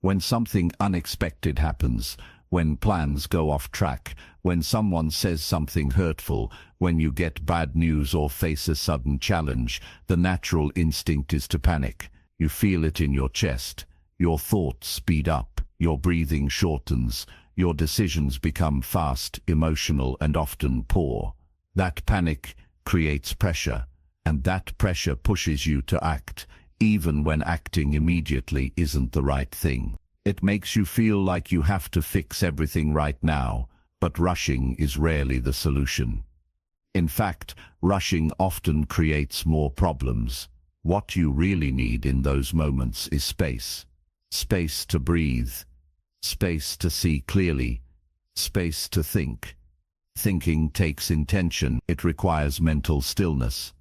When something unexpected happens, when plans go off track, when someone says something hurtful, when you get bad news or face a sudden challenge, the natural instinct is to panic. You feel it in your chest. Your thoughts speed up, your breathing shortens, your decisions become fast, emotional, and often poor. That panic creates pressure, and that pressure pushes you to act, even when acting immediately isn't the right thing. It makes you feel like you have to fix everything right now, but rushing is rarely the solution. In fact, rushing often creates more problems. What you really need in those moments is space. Space to breathe. Space to see clearly. Space to think. Thinking takes intention. It requires mental stillness.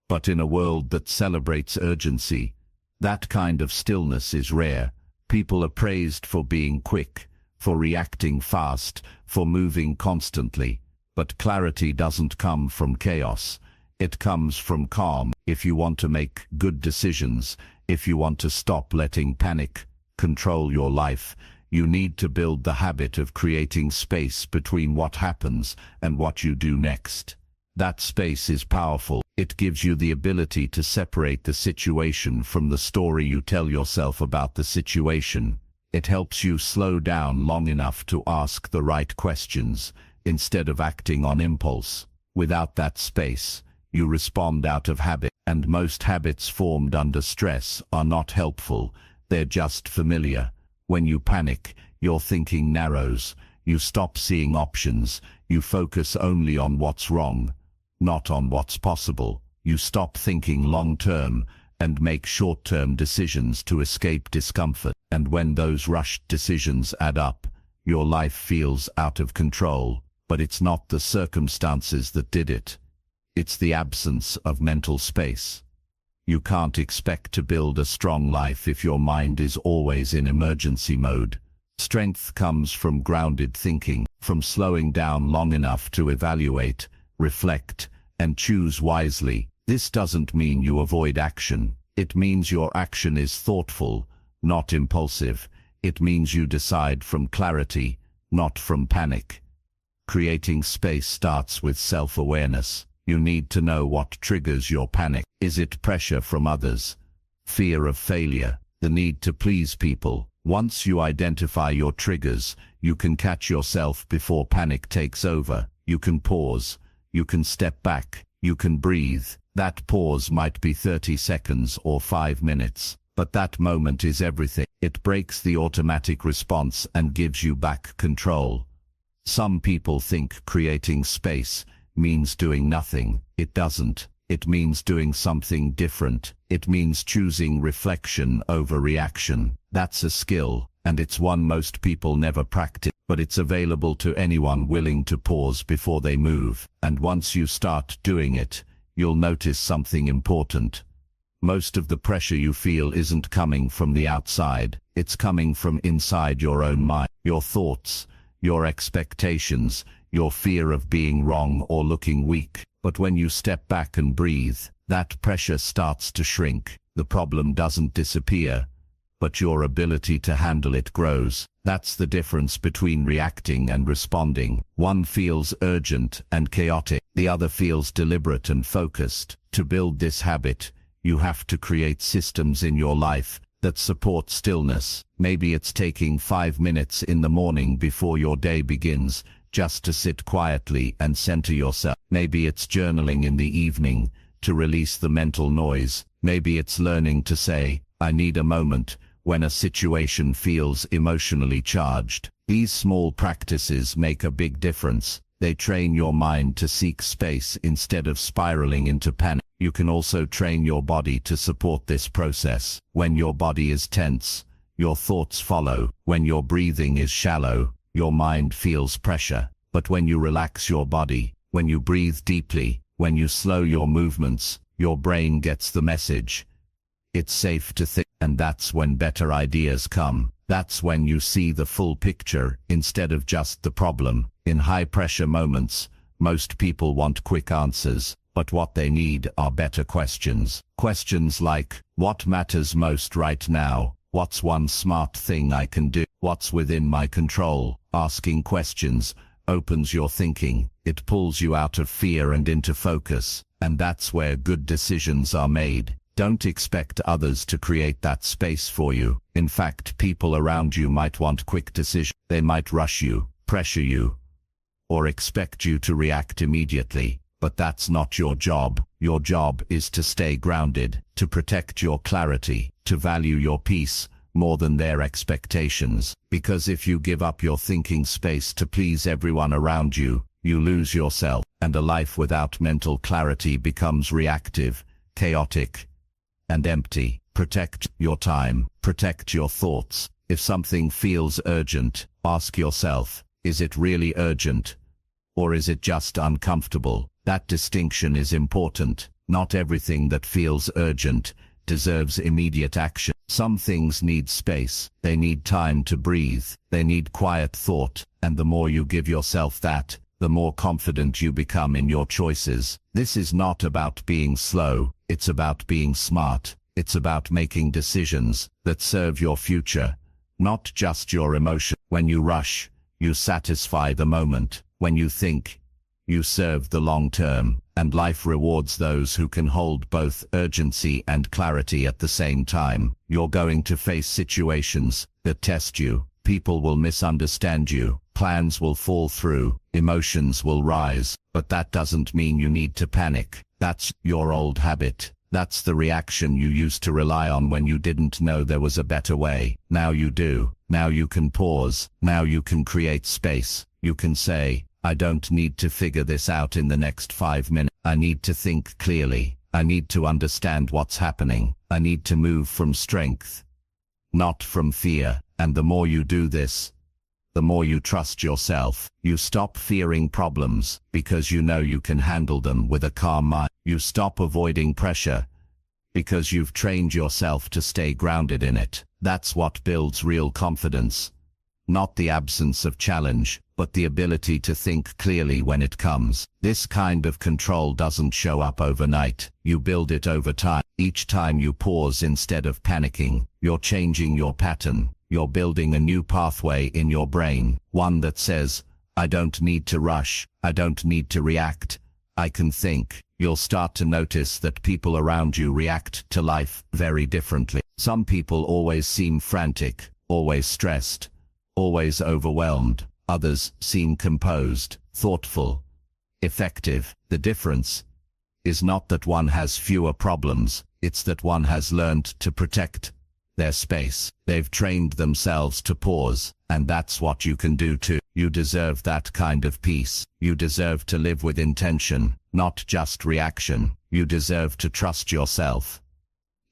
But in a world that celebrates urgency, that kind of stillness is rare. People are praised for being quick, for reacting fast, for moving constantly. But clarity doesn't come from chaos. It comes from calm. If you want to make good decisions, if you want to stop letting panic control your life, you need to build the habit of creating space between what happens and what you do next. That space is powerful. It gives you the ability to separate the situation from the story you tell yourself about the situation. It helps you slow down long enough to ask the right questions, instead of acting on impulse. Without that space, you respond out of habit, and most habits formed under stress are not helpful. They're just familiar. When you panic, your thinking narrows. You stop seeing options. You focus only on what's wrong, not on what's possible. You stop thinking long-term and make short-term decisions to escape discomfort. And when those rushed decisions add up, your life feels out of control. But it's not the circumstances that did it. It's the absence of mental space. You can't expect to build a strong life if your mind is always in emergency mode. Strength comes from grounded thinking, from slowing down long enough to evaluate, reflect, and choose wisely. This doesn't mean you avoid action. It means your action is thoughtful, not impulsive. It means you decide from clarity, not from panic. Creating space starts with self-awareness. You need to know what triggers your panic. Is it pressure from others? Fear of failure? The need to please people? Once you identify your triggers, you can catch yourself before panic takes over. You can pause. You can step back. You can breathe. That pause might be 30 seconds or 5 minutes, but that moment is everything. It breaks the automatic response and gives you back control. Some people think creating space means doing nothing. It doesn't. It means doing something different. It means choosing reflection over reaction. That's a skill, and it's one most people never practice, but it's available to anyone willing to pause before they move. And once you start doing it, you'll notice something important. Most of the pressure you feel isn't coming from the outside. It's coming from inside your own mind. Your thoughts, your expectations, your fear of being wrong or looking weak. But when you step back and breathe, that pressure starts to shrink. The problem doesn't disappear, but your ability to handle it grows. That's the difference between reacting and responding. One feels urgent and chaotic. The other feels deliberate and focused. To build this habit, you have to create systems in your life that support stillness. Maybe it's taking 5 minutes in the morning before your day begins, just to sit quietly and center yourself. Maybe it's journaling in the evening to release the mental noise. Maybe it's learning to say, I need a moment, when a situation feels emotionally charged. These small practices make a big difference. They train your mind to seek space instead of spiraling into panic. You can also train your body to support this process. When your body is tense, your thoughts follow. When your breathing is shallow, your mind feels pressure. But when you relax your body, when you breathe deeply, When you slow your movements, your brain gets the message. It's safe to think, and that's when better ideas come. That's when you see the full picture instead of just the problem. In high-pressure moments, most people want quick answers, but what they need are better questions. Questions like, what matters most right now? What's one smart thing I can do? What's within my control? Asking questions opens your thinking. It pulls you out of fear and into focus, and that's where good decisions are made. Don't expect others to create that space for you. In fact, people around you might want quick decisions. They might rush you, pressure you, or expect you to react immediately. But that's not your job. Your job is to stay grounded, to protect your clarity, to value your peace more than their expectations. Because if you give up your thinking space to please everyone around you, you lose yourself, and a life without mental clarity becomes reactive, chaotic, and empty. Protect your time, protect your thoughts. If something feels urgent, ask yourself, is it really urgent? Or is it just uncomfortable? That distinction is important. Not everything that feels urgent deserves immediate action. Some things need space. They need time to breathe. They need quiet thought. And the more you give yourself that, the more confident you become in your choices. This is not about being slow. It's about being smart. It's about making decisions that serve your future, not just your emotion. When you rush, you satisfy the moment. When you think, you serve the long term, and life rewards those who can hold both urgency and clarity at the same time. You're going to face situations that test you. People will misunderstand you. Plans will fall through. Emotions will rise. But that doesn't mean you need to panic. That's your old habit. That's the reaction you used to rely on when you didn't know there was a better way. Now you do. Now you can pause. Now you can create space. You can say, I don't need to figure this out in the next 5 minutes. I need to think clearly. I need to understand what's happening. I need to move from strength, not from fear. And the more you do this, the more you trust yourself. You stop fearing problems because you know you can handle them with a calm mind. You stop avoiding pressure because you've trained yourself to stay grounded in it. That's what builds real confidence. Not the absence of challenge, but the ability to think clearly when it comes. This kind of control doesn't show up overnight. You build it over time. Each time you pause instead of panicking, you're changing your pattern. You're building a new pathway in your brain, one that says, I don't need to rush. I don't need to react. I can think. You'll start to notice that people around you react to life very differently. Some people always seem frantic, always stressed, always overwhelmed. Others seem composed, thoughtful, effective. The difference is not that one has fewer problems, it's that one has learned to protect their space. They've trained themselves to pause, and that's what you can do too. You deserve that kind of peace. You deserve to live with intention, not just reaction. You deserve to trust yourself,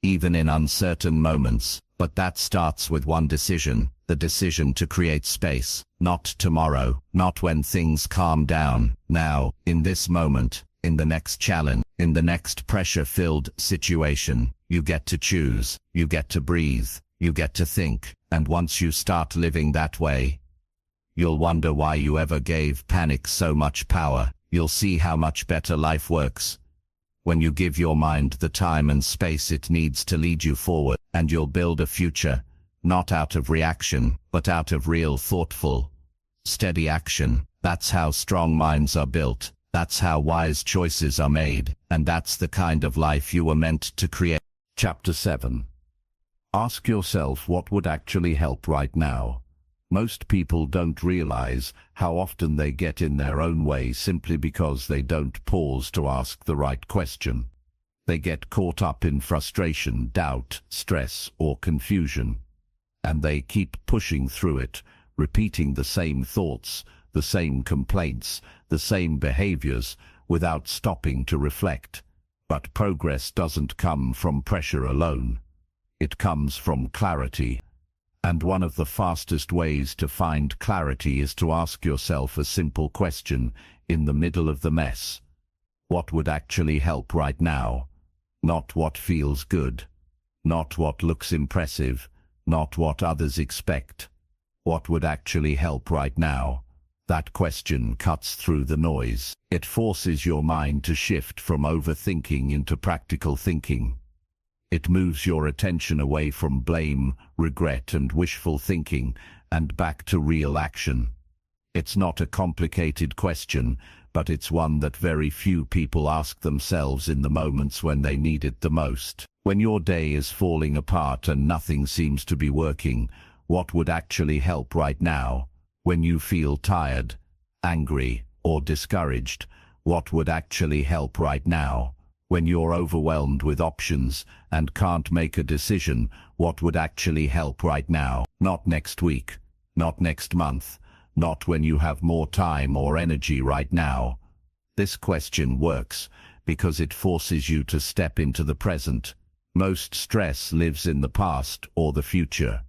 even in uncertain moments. But that starts with one decision, the decision to create space. Not tomorrow, not when things calm down. Now, in this moment, in the next challenge, in the next pressure-filled situation. You get to choose, you get to breathe, you get to think. And once you start living that way, you'll wonder why you ever gave panic so much power. You'll see how much better life works when you give your mind the time and space it needs to lead you forward. And you'll build a future, not out of reaction, but out of real thoughtful, steady action. That's how strong minds are built. That's how wise choices are made. And that's the kind of life you were meant to create. Chapter 7. Ask yourself what would actually help right now. Most people don't realize how often they get in their own way simply because they don't pause to ask the right question. They get caught up in frustration, doubt, stress, or confusion, and they keep pushing through it, repeating the same thoughts, the same complaints, the same behaviors, without stopping to reflect. But progress doesn't come from pressure alone. It comes from clarity. And one of the fastest ways to find clarity is to ask yourself a simple question in the middle of the mess. What would actually help right now? Not what feels good. Not what looks impressive. Not what others expect. What would actually help right now? That question cuts through the noise. It forces your mind to shift from overthinking into practical thinking. It moves your attention away from blame, regret, and wishful thinking and back to real action. It's not a complicated question, but it's one that very few people ask themselves in the moments when they need it the most. When your day is falling apart and nothing seems to be working, what would actually help right now? When you feel tired, angry, or discouraged, what would actually help right now? When you're overwhelmed with options and can't make a decision, what would actually help right now? Not next week, not next month, not when you have more time or energy right now. This question works because it forces you to step into the present. Most stress lives in the past or the future.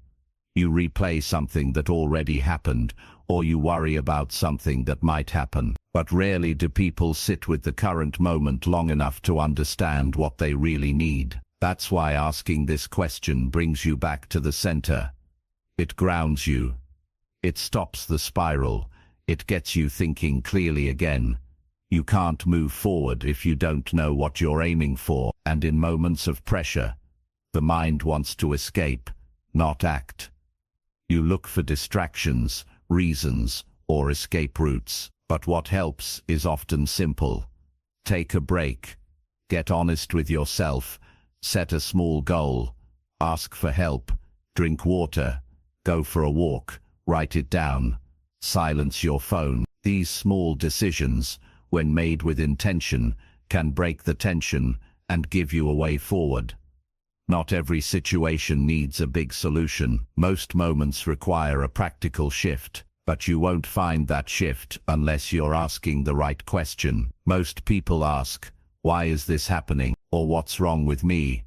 You replay something that already happened, or you worry about something that might happen. But rarely do people sit with the current moment long enough to understand what they really need. That's why asking this question brings you back to the center. It grounds you. It stops the spiral. It gets you thinking clearly again. You can't move forward if you don't know what you're aiming for, and in moments of pressure, the mind wants to escape, not act. You look for distractions, reasons, or escape routes, but what helps is often simple. Take a break. Get honest with yourself. Set a small goal. Ask for help. Drink water. Go for a walk. Write it down. Silence your phone. These small decisions, when made with intention, can break the tension and give you a way forward. Not every situation needs a big solution. Most moments require a practical shift, but you won't find that shift unless you're asking the right question. Most people ask, "Why is this happening?" or "What's wrong with me?"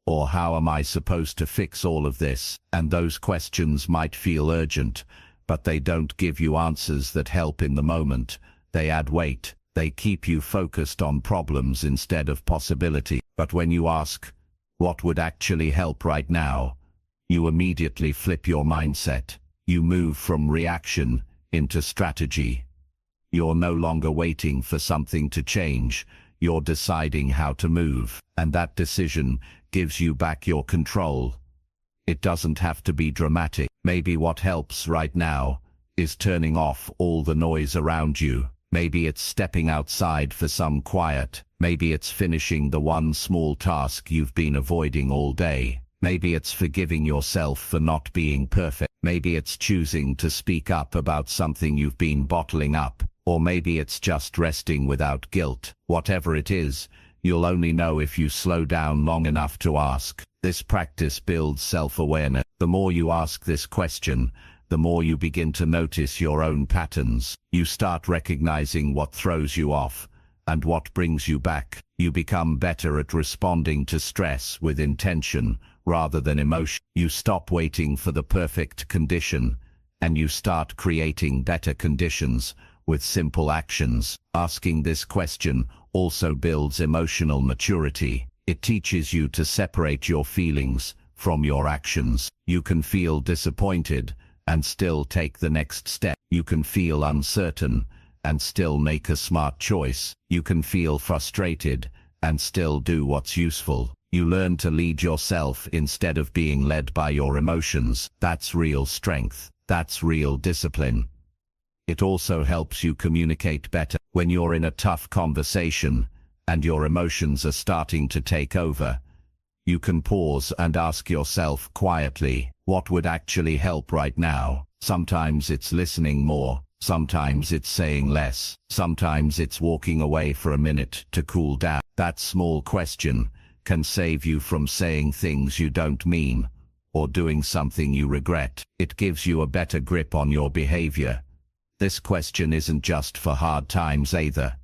or "How am I supposed to fix all of this?" And those questions might feel urgent, but they don't give you answers that help in the moment. They add weight. They keep you focused on problems instead of possibility. But when you ask, "What would actually help right now?" you immediately flip your mindset. You move from reaction into strategy. You're no longer waiting for something to change. You're deciding how to move, and that decision gives you back your control. It doesn't have to be dramatic. Maybe what helps right now is turning off all the noise around you. Maybe it's stepping outside for some quiet. Maybe it's finishing the one small task you've been avoiding all day. Maybe it's forgiving yourself for not being perfect. Maybe it's choosing to speak up about something you've been bottling up. Or maybe it's just resting without guilt. Whatever it is, you'll only know if you slow down long enough to ask. This practice builds self-awareness. The more you ask this question, the more you begin to notice your own patterns. You start recognizing what throws you off and what brings you back. You become better at responding to stress with intention rather than emotion. You stop waiting for the perfect condition, and you start creating better conditions with simple actions. Asking this question also builds emotional maturity. It teaches you to separate your feelings from your actions. You can feel disappointed and still take the next step. You can feel uncertain and still make a smart choice. You can feel frustrated and still do what's useful. You learn to lead yourself instead of being led by your emotions. That's real strength. That's real discipline. It also helps you communicate better. When you're in a tough conversation and your emotions are starting to take over, you can pause and ask yourself quietly, what would actually help right now? Sometimes it's listening more. Sometimes it's saying less. Sometimes it's walking away for a minute to cool down. That small question can save you from saying things you don't mean or doing something you regret. It gives you a better grip on your behavior. This question isn't just for hard times either.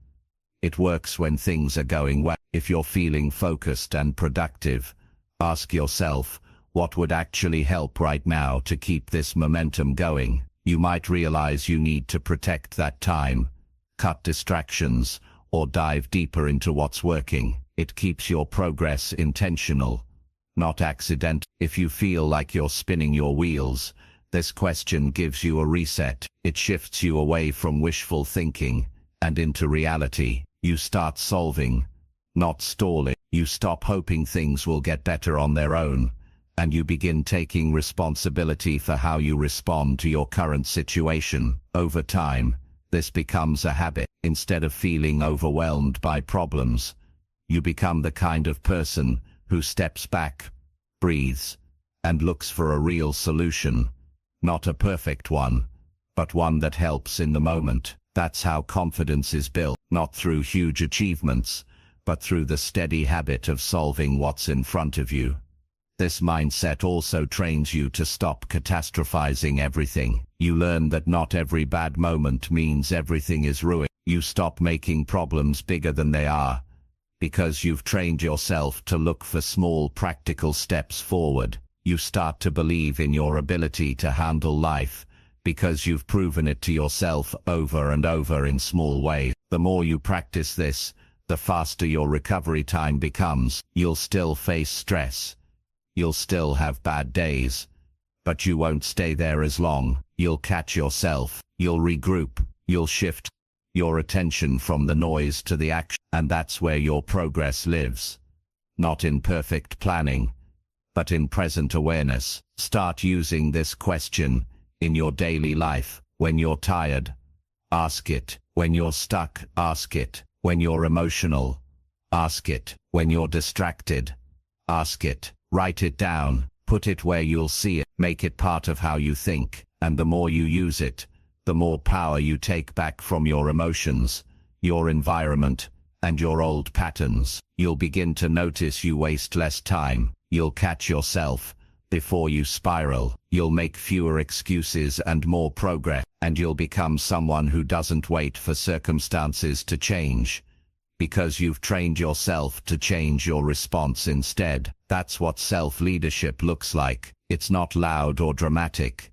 It works when things are going well. If you're feeling focused and productive, ask yourself, what would actually help right now to keep this momentum going? You might realize you need to protect that time, cut distractions, or dive deeper into what's working. It keeps your progress intentional, not accidental. If you feel like you're spinning your wheels, this question gives you a reset. It shifts you away from wishful thinking and into reality. You start solving, not stalling. You stop hoping things will get better on their own, and you begin taking responsibility for how you respond to your current situation. Over time, this becomes a habit. Instead of feeling overwhelmed by problems, you become the kind of person who steps back, breathes, and looks for a real solution. Not a perfect one, but one that helps in the moment. That's how confidence is built, not through huge achievements, but through the steady habit of solving what's in front of you. This mindset also trains you to stop catastrophizing everything. You learn that not every bad moment means everything is ruined. You stop making problems bigger than they are, because you've trained yourself to look for small practical steps forward. You start to believe in your ability to handle life, because you've proven it to yourself over and over in small ways. The more you practice this, the faster your recovery time becomes. You'll still face stress. You'll still have bad days, but you won't stay there as long. You'll catch yourself. You'll regroup. You'll shift your attention from the noise to the action, and that's where your progress lives. Not in perfect planning, but in present awareness. Start using this question in your daily life. When you're tired, ask it. When you're stuck, ask it. When you're emotional, ask it. When you're distracted, ask it. Write it down. Put it where you'll see it. Make it part of how you think. And the more you use it, the more power you take back from your emotions, your environment, and your old patterns. You'll begin to notice you waste less time. You'll catch yourself before you spiral. You'll make fewer excuses and more progress. And you'll become someone who doesn't wait for circumstances to change, because you've trained yourself to change your response instead. That's what self-leadership looks like. It's not loud or dramatic.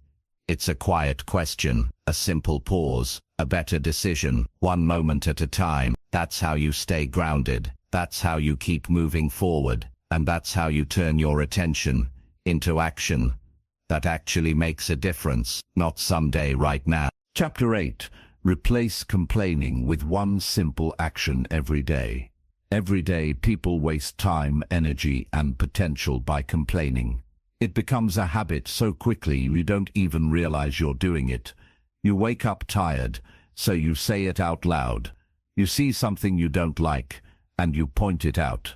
It's a quiet question, a simple pause, a better decision, one moment at a time. That's how you stay grounded. That's how you keep moving forward. And that's how you turn your attention into action that actually makes a difference, not someday, right now. Chapter 8. Replace complaining with one simple action every day. Every day people waste time, energy, and potential by complaining. It becomes a habit so quickly you don't even realize you're doing it. You wake up tired, so you say it out loud. You see something you don't like, and you point it out.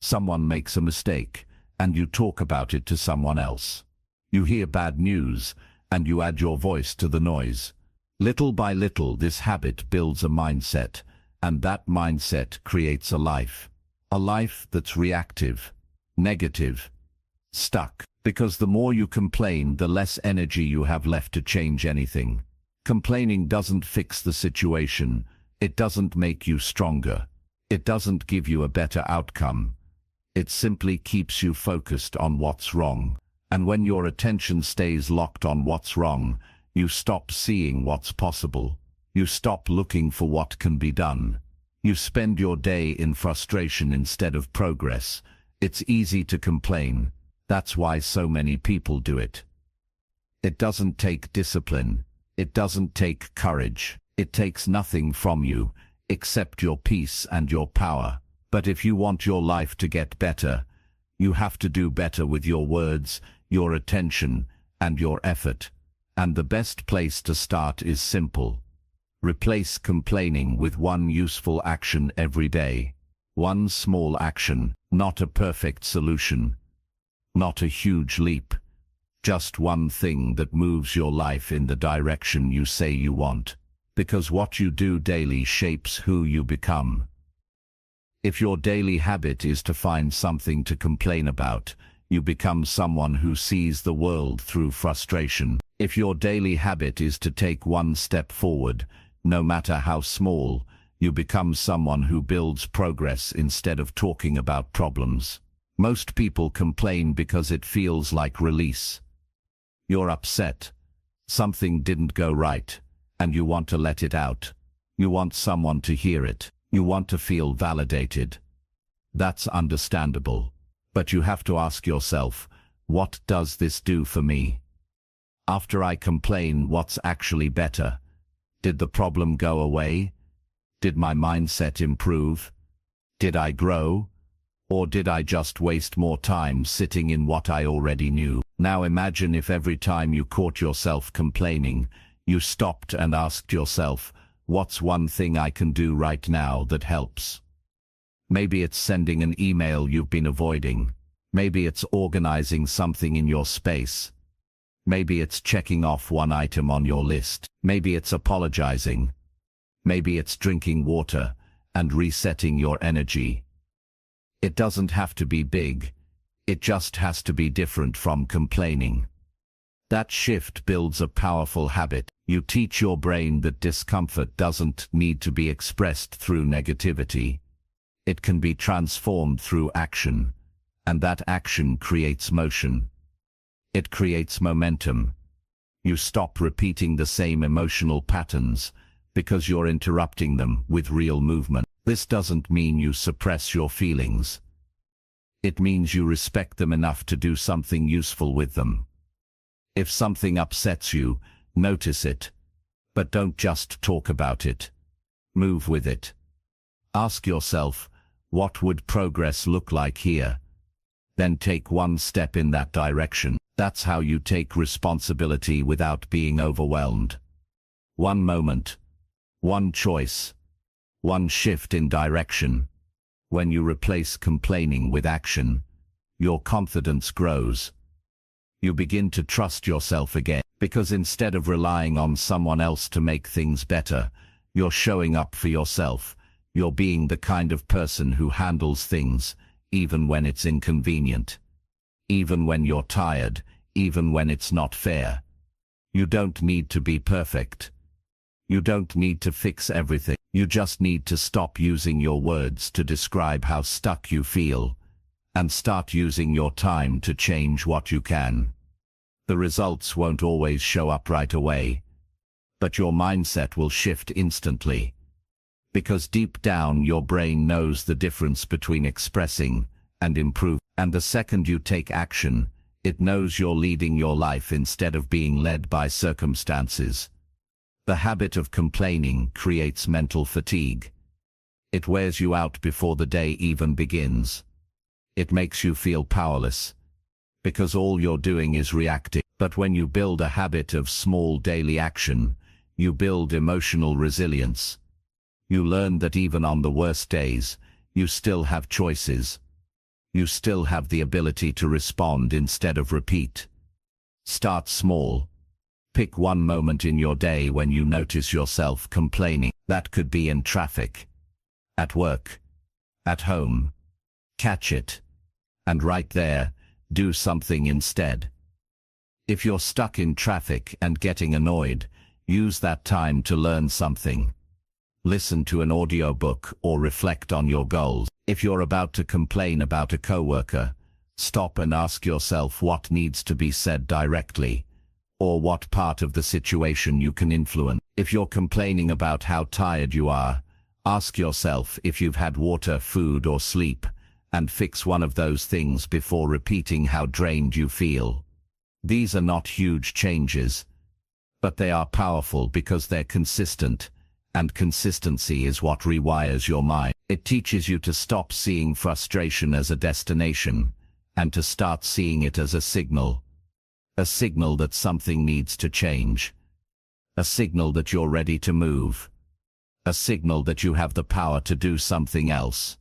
Someone makes a mistake, and you talk about it to someone else. You hear bad news, and you add your voice to the noise. Little by little, this habit builds a mindset, and that mindset creates a life. A life that's reactive, negative, stuck. Because the more you complain, the less energy you have left to change anything. Complaining doesn't fix the situation. It doesn't make you stronger. It doesn't give you a better outcome. It simply keeps you focused on what's wrong. And when your attention stays locked on what's wrong, you stop seeing what's possible. You stop looking for what can be done. You spend your day in frustration instead of progress. It's easy to complain. That's why so many people do it. It doesn't take discipline. It doesn't take courage. It takes nothing from you, except your peace and your power. But if you want your life to get better, you have to do better with your words, your attention, and your effort. And the best place to start is simple. Replace complaining with one useful action every day. One small action, not a perfect solution. Not a huge leap. Just one thing that moves your life in the direction you say you want. Because what you do daily shapes who you become. If your daily habit is to find something to complain about, you become someone who sees the world through frustration. If your daily habit is to take one step forward, no matter how small, you become someone who builds progress instead of talking about problems. Most people complain because it feels like release. You're upset. Something didn't go right, and you want to let it out. You want someone to hear it. You want to feel validated. That's understandable. But you have to ask yourself, what does this do for me? After I complain, what's actually better? Did the problem go away? Did my mindset improve? Did I grow? Or did I just waste more time sitting in what I already knew? Now imagine if every time you caught yourself complaining, you stopped and asked yourself, what's one thing I can do right now that helps? Maybe it's sending an email you've been avoiding. Maybe it's organizing something in your space. Maybe it's checking off one item on your list. Maybe it's apologizing. Maybe it's drinking water and resetting your energy. It doesn't have to be big. It just has to be different from complaining. That shift builds a powerful habit. You teach your brain that discomfort doesn't need to be expressed through negativity. It can be transformed through action, and that action creates motion. It creates momentum. You stop repeating the same emotional patterns because you're interrupting them with real movement. This doesn't mean you suppress your feelings. It means you respect them enough to do something useful with them. If something upsets you, notice it, but don't just talk about it. Move with it. Ask yourself, what would progress look like here? Then take one step in that direction. That's how you take responsibility without being overwhelmed. One moment, one choice, one shift in direction. When you replace complaining with action, your confidence grows. You begin to trust yourself again, because instead of relying on someone else to make things better, you're showing up for yourself. You're being the kind of person who handles things, even when it's inconvenient. Even when you're tired, even when it's not fair. You don't need to be perfect. You don't need to fix everything. You just need to stop using your words to describe how stuck you feel, and start using your time to change what you can. The results won't always show up right away, but your mindset will shift instantly. Because deep down your brain knows the difference between expressing and improving. And the second you take action, it knows you're leading your life instead of being led by circumstances. The habit of complaining creates mental fatigue. It wears you out before the day even begins. It makes you feel powerless, because all you're doing is reacting. But when you build a habit of small daily action, you build emotional resilience. You learn that even on the worst days, you still have choices. You still have the ability to respond instead of repeat. Start small. Pick one moment in your day when you notice yourself complaining. That could be in traffic, at work, at home. Catch it. And right there, do something instead. If you're stuck in traffic and getting annoyed, use that time to learn something. Listen to an audiobook or reflect on your goals. If you're about to complain about a coworker, stop and ask yourself what needs to be said directly, or what part of the situation you can influence. If you're complaining about how tired you are, ask yourself if you've had water, food, or sleep, and fix one of those things before repeating how drained you feel. These are not huge changes, but they are powerful because they're consistent. And consistency is what rewires your mind. It teaches you to stop seeing frustration as a destination, and to start seeing it as a signal. A signal that something needs to change. A signal that you're ready to move. A signal that you have the power to do something else.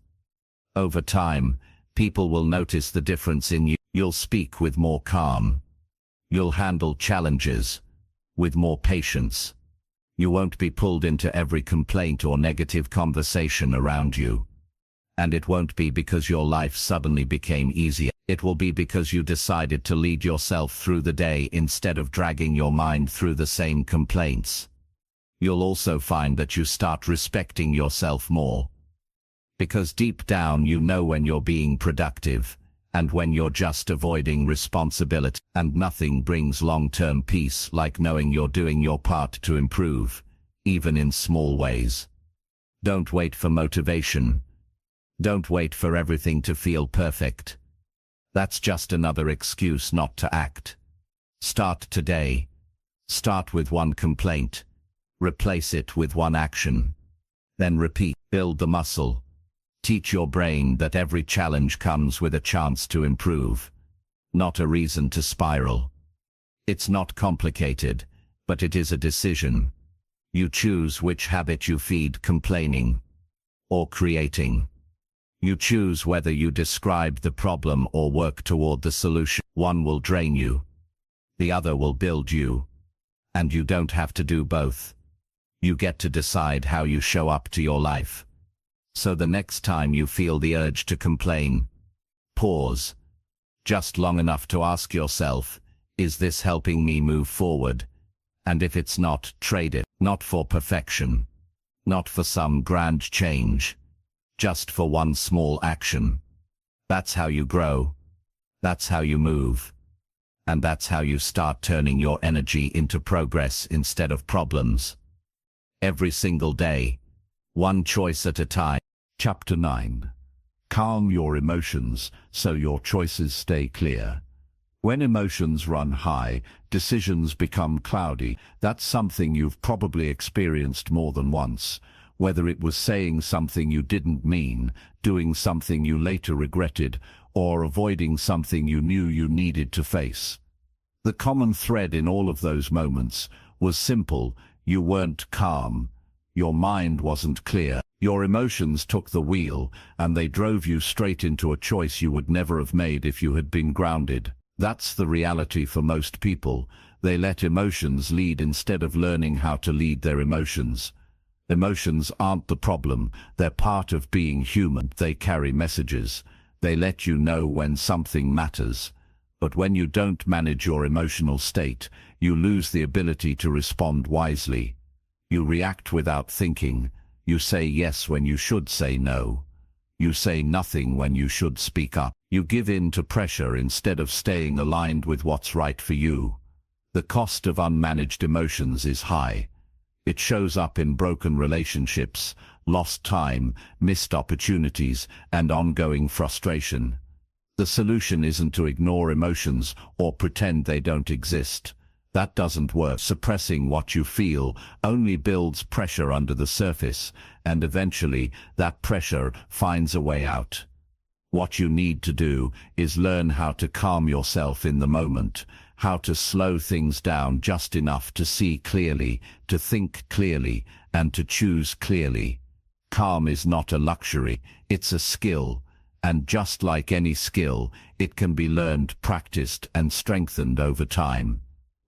Over time, people will notice the difference in you. You'll speak with more calm. You'll handle challenges with more patience. You won't be pulled into every complaint or negative conversation around you. And it won't be because your life suddenly became easier. It will be because you decided to lead yourself through the day instead of dragging your mind through the same complaints. You'll also find that you start respecting yourself more. Because deep down you know when you're being productive, and when you're just avoiding responsibility. And nothing brings long-term peace like knowing you're doing your part to improve, even in small ways. Don't wait for motivation. Don't wait for everything to feel perfect. That's just another excuse not to act. Start today. Start with one complaint. Replace it with one action. Then repeat. Build the muscle. Teach your brain that every challenge comes with a chance to improve, not a reason to spiral. It's not complicated, but it is a decision. You choose which habit you feed: complaining or creating. You choose whether you describe the problem or work toward the solution. One will drain you. The other will build you. And you don't have to do both. You get to decide how you show up to your life. So the next time you feel the urge to complain, pause. Just long enough to ask yourself, is this helping me move forward? And if it's not, trade it. Not for perfection. Not for some grand change. Just for one small action. That's how you grow. That's how you move. And that's how you start turning your energy into progress instead of problems. Every single day. One choice at a time. Chapter 9. Calm your emotions so your choices stay clear. When emotions run high, decisions become cloudy. That's something you've probably experienced more than once. Whether it was saying something you didn't mean, doing something you later regretted, or avoiding something you knew you needed to face. The common thread in all of those moments was simple: you weren't calm. Your mind wasn't clear. Your emotions took the wheel, and they drove you straight into a choice you would never have made if you had been grounded. That's the reality for most people. They let emotions lead instead of learning how to lead their emotions. Emotions aren't the problem. They're part of being human. They carry messages. They let you know when something matters. But when you don't manage your emotional state, you lose the ability to respond wisely. You react without thinking. You say yes when you should say no. You say nothing when you should speak up. You give in to pressure instead of staying aligned with what's right for you. The cost of unmanaged emotions is high. It shows up in broken relationships, lost time, missed opportunities, and ongoing frustration. The solution isn't to ignore emotions or pretend they don't exist. That doesn't work. Suppressing what you feel only builds pressure under the surface, and eventually that pressure finds a way out. What you need to do is learn how to calm yourself in the moment, how to slow things down just enough to see clearly, to think clearly, and to choose clearly. Calm is not a luxury, it's a skill, and just like any skill, it can be learned, practiced, and strengthened over time.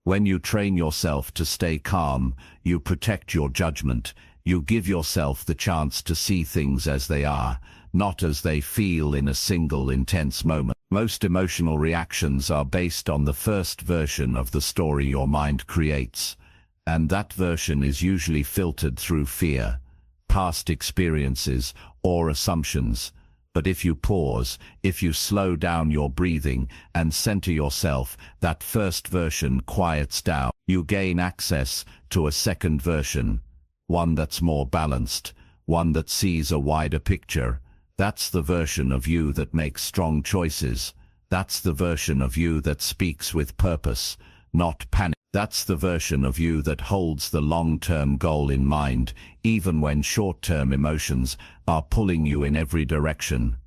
When you train yourself to stay calm, you protect your judgment. You give yourself the chance to see things as they are, not as they feel in a single intense moment. Most emotional reactions are based on the first version of the story your mind creates, and that version is usually filtered through fear, past experiences, or assumptions. But if you pause, if you slow down your breathing and center yourself, that first version quiets down. You gain access to a second version, one that's more balanced, one that sees a wider picture. That's the version of you that makes strong choices. That's the version of you that speaks with purpose, not panic. That's the version of you that holds the long-term goal in mind, even when short-term emotions are pulling you in every direction.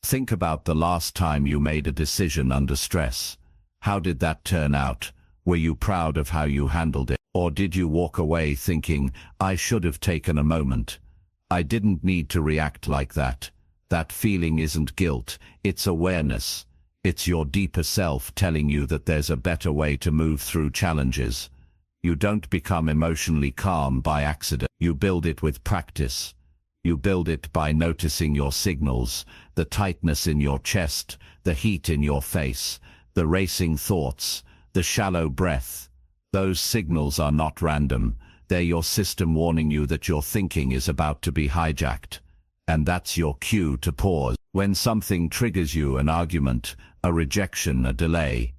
Think about the last time you made a decision under stress. How did that turn out? Were you proud of how you handled it? Or did you walk away thinking, I should have taken a moment? I didn't need to react like that. That feeling isn't guilt, it's awareness. It's your deeper self telling you that there's a better way to move through challenges. You don't become emotionally calm by accident. You build it with practice. You build it by noticing your signals, the tightness in your chest, the heat in your face, the racing thoughts, the shallow breath. Those signals are not random. They're your system warning you that your thinking is about to be hijacked. And that's your cue to pause. When something triggers you, an argument, a rejection, a delay,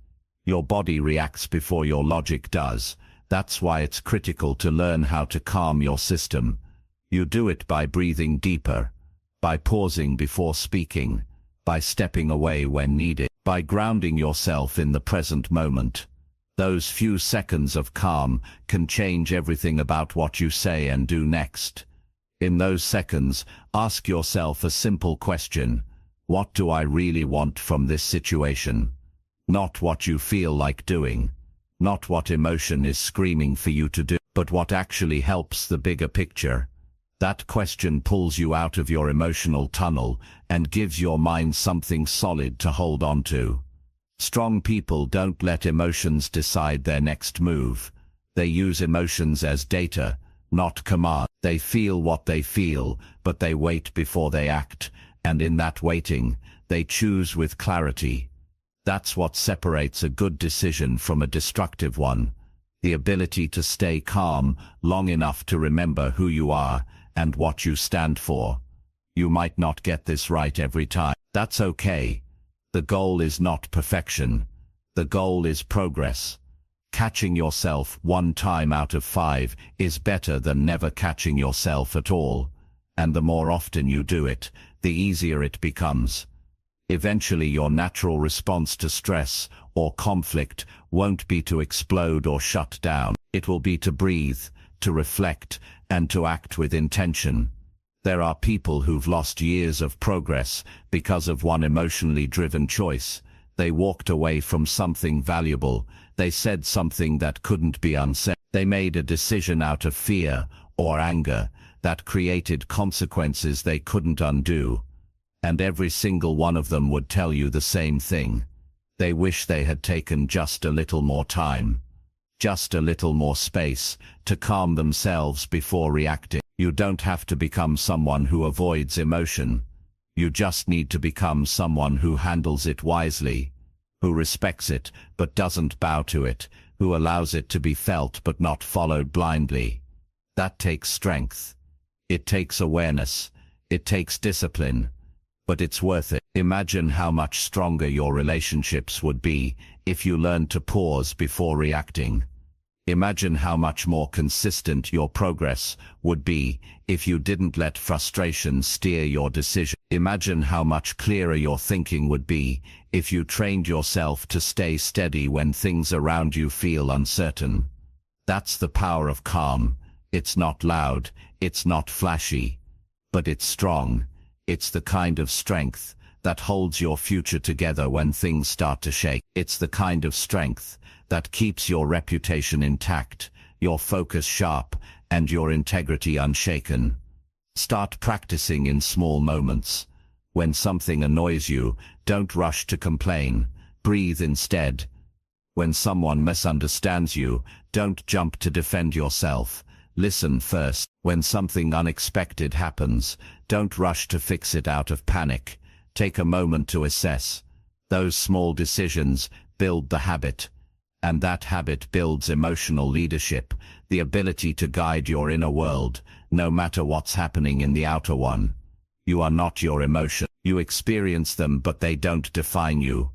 your body reacts before your logic does. That's why it's critical to learn how to calm your system. You do it by breathing deeper, by pausing before speaking, by stepping away when needed, by grounding yourself in the present moment. Those few seconds of calm can change everything about what you say and do next. In those seconds, ask yourself a simple question. What do I really want from this situation? Not what you feel like doing, not what emotion is screaming for you to do, but what actually helps the bigger picture. That question pulls you out of your emotional tunnel and gives your mind something solid to hold on to. Strong people don't let emotions decide their next move. They use emotions as data, not command. They feel what they feel, but they wait before they act, and in that waiting, they choose with clarity. That's what separates a good decision from a destructive one. The ability to stay calm long enough to remember who you are and what you stand for. You might not get this right every time. That's okay. The goal is not perfection. The goal is progress. Catching yourself 1 time out of 5 is better than never catching yourself at all. And the more often you do it, the easier it becomes. Eventually your natural response to stress or conflict won't be to explode or shut down. It will be to breathe, to reflect, and to act with intention. There are people who've lost years of progress because of one emotionally driven choice. They walked away from something valuable. They said something that couldn't be unsaid. They made a decision out of fear or anger that created consequences they couldn't undo. And every single one of them would tell you the same thing. They wish they had taken just a little more time, just a little more space to calm themselves before reacting. You don't have to become someone who avoids emotion. You just need to become someone who handles it wisely, who respects it but doesn't bow to it, who allows it to be felt but not followed blindly. That takes strength. It takes awareness. It takes discipline. But it's worth it. Imagine how much stronger your relationships would be if you learned to pause before reacting. Imagine how much more consistent your progress would be if you didn't let frustration steer your decision. Imagine how much clearer your thinking would be if you trained yourself to stay steady when things around you feel uncertain. That's the power of calm. It's not loud, it's not flashy, but it's strong. It's the kind of strength that holds your future together when things start to shake. It's the kind of strength that keeps your reputation intact, your focus sharp, and your integrity unshaken. Start practicing in small moments. When something annoys you, don't rush to complain. Breathe instead. When someone misunderstands you, don't jump to defend yourself. Listen first. When something unexpected happens, don't rush to fix it out of panic. Take a moment to assess. Those small decisions build the habit. And that habit builds emotional leadership, the ability to guide your inner world, no matter what's happening in the outer one. You are not your emotion. You experience them, but they don't define you.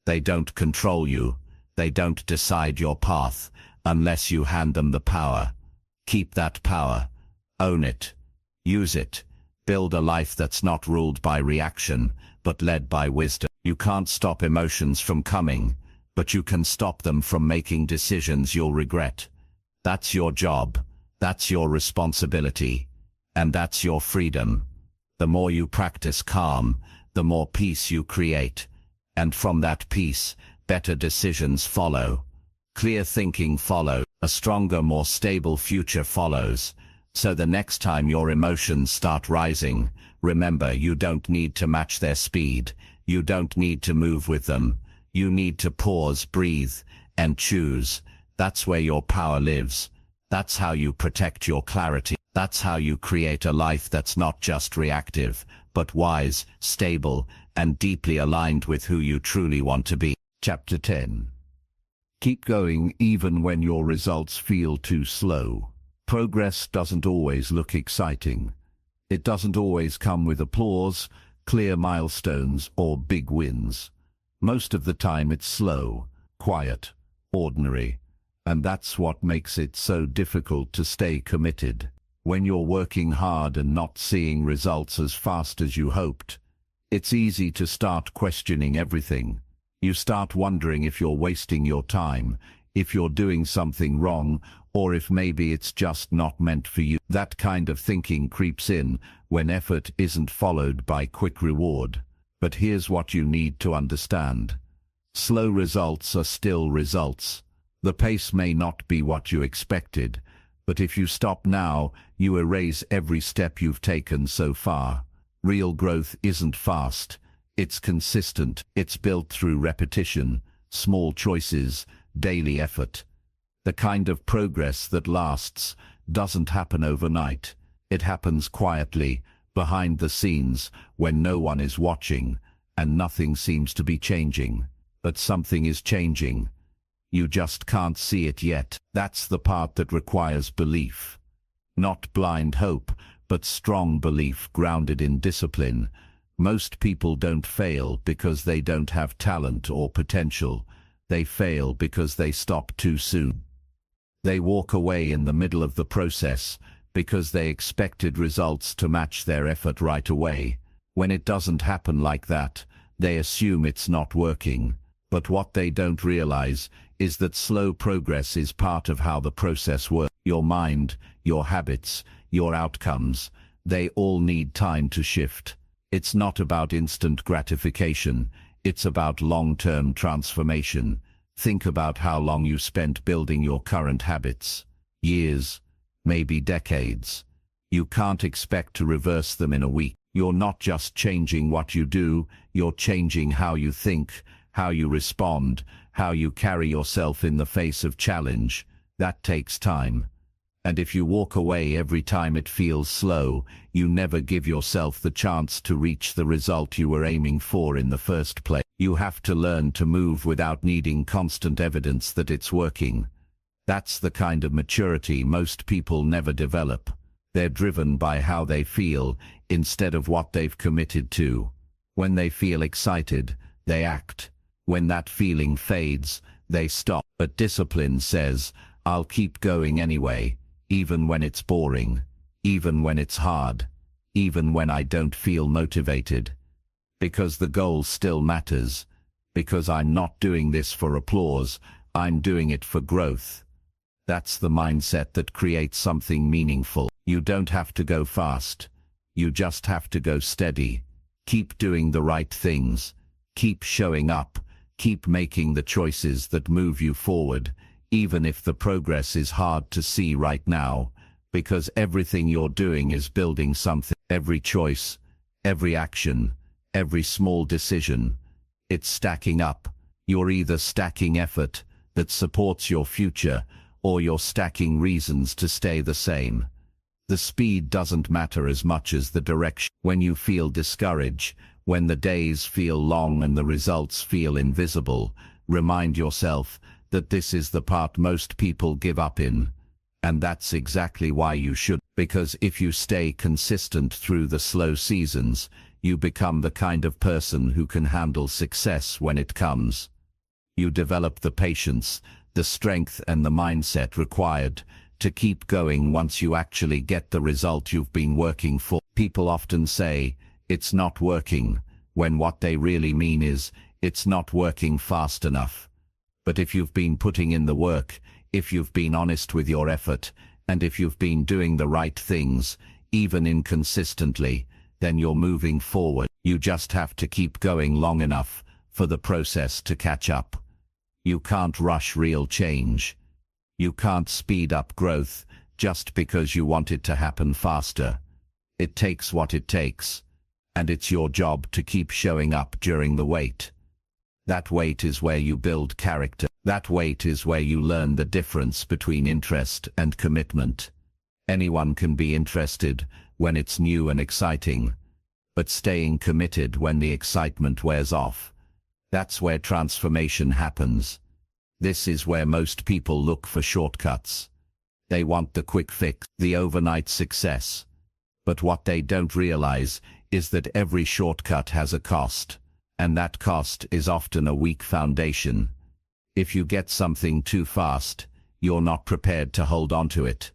They don't control you. They don't decide your path, unless you hand them the power. Keep that power. Own it. Use it. Build a life that's not ruled by reaction, but led by wisdom. You can't stop emotions from coming, but you can stop them from making decisions you'll regret. That's your job. That's your responsibility. And that's your freedom. The more you practice calm, the more peace you create. And from that peace, better decisions follow. Clear thinking follows. A stronger, more stable future follows. So the next time your emotions start rising, remember, you don't need to match their speed. You don't need to move with them. You need to pause, breathe, and choose. That's where your power lives. That's how you protect your clarity. That's how you create a life that's not just reactive, but wise, stable, and deeply aligned with who you truly want to be. Chapter 10. Keep going even when your results feel too slow. Progress doesn't always look exciting. It doesn't always come with applause, clear milestones, or big wins. Most of the time it's slow, quiet, ordinary, and that's what makes it so difficult to stay committed. When you're working hard and not seeing results as fast as you hoped, it's easy to start questioning everything. You start wondering if you're wasting your time, if you're doing something wrong, or if maybe it's just not meant for you. That kind of thinking creeps in when effort isn't followed by quick reward. But here's what you need to understand. Slow results are still results. The pace may not be what you expected, but if you stop now, you erase every step you've taken so far. Real growth isn't fast. It's consistent. It's built through repetition, small choices, daily effort. The kind of progress that lasts doesn't happen overnight. It happens quietly, behind the scenes, when no one is watching, and nothing seems to be changing. But something is changing. You just can't see it yet. That's the part that requires belief. Not blind hope, but strong belief grounded in discipline. Most people don't fail because they don't have talent or potential. They fail because they stop too soon. They walk away in the middle of the process because they expected results to match their effort right away. When it doesn't happen like that, they assume it's not working. But what they don't realize is that slow progress is part of how the process works. Your mind, your habits, your outcomes, they all need time to shift. It's not about instant gratification. It's about long-term transformation. Think about how long you spent building your current habits. Years, maybe decades. You can't expect to reverse them in a week. You're not just changing what you do, you're changing how you think, how you respond, how you carry yourself in the face of challenge. That takes time. And if you walk away every time it feels slow, you never give yourself the chance to reach the result you were aiming for in the first place. You have to learn to move without needing constant evidence that it's working. That's the kind of maturity most people never develop. They're driven by how they feel instead of what they've committed to. When they feel excited, they act. When that feeling fades, they stop. But discipline says, I'll keep going anyway, even when it's boring, even when it's hard, even when I don't feel motivated. Because the goal still matters. Because I'm not doing this for applause, I'm doing it for growth. That's the mindset that creates something meaningful. You don't have to go fast. You just have to go steady. Keep doing the right things. Keep showing up. Keep making the choices that move you forward, even if the progress is hard to see right now, because everything you're doing is building something. Every choice, every action, every small decision, it's stacking up. You're either stacking effort that supports your future, or you're stacking reasons to stay the same. The speed doesn't matter as much as the direction. When you feel discouraged, when the days feel long and the results feel invisible, remind yourself that this is the part most people give up in. And that's exactly why you should. Because if you stay consistent through the slow seasons, you become the kind of person who can handle success when it comes. You develop the patience, the strength and the mindset required to keep going once you actually get the result you've been working for. People often say, it's not working, when what they really mean is, it's not working fast enough. But if you've been putting in the work, if you've been honest with your effort, and if you've been doing the right things, even inconsistently, then you're moving forward. You just have to keep going long enough for the process to catch up. You can't rush real change. You can't speed up growth just because you want it to happen faster. It takes what it takes, and it's your job to keep showing up during the wait. That wait is where you build character. That wait is where you learn the difference between interest and commitment. Anyone can be interested when it's new and exciting, but staying committed when the excitement wears off, that's where transformation happens. This is where most people look for shortcuts. They want the quick fix, the overnight success. But what they don't realize is that every shortcut has a cost, and that cost is often a weak foundation. If you get something too fast, you're not prepared to hold on to it.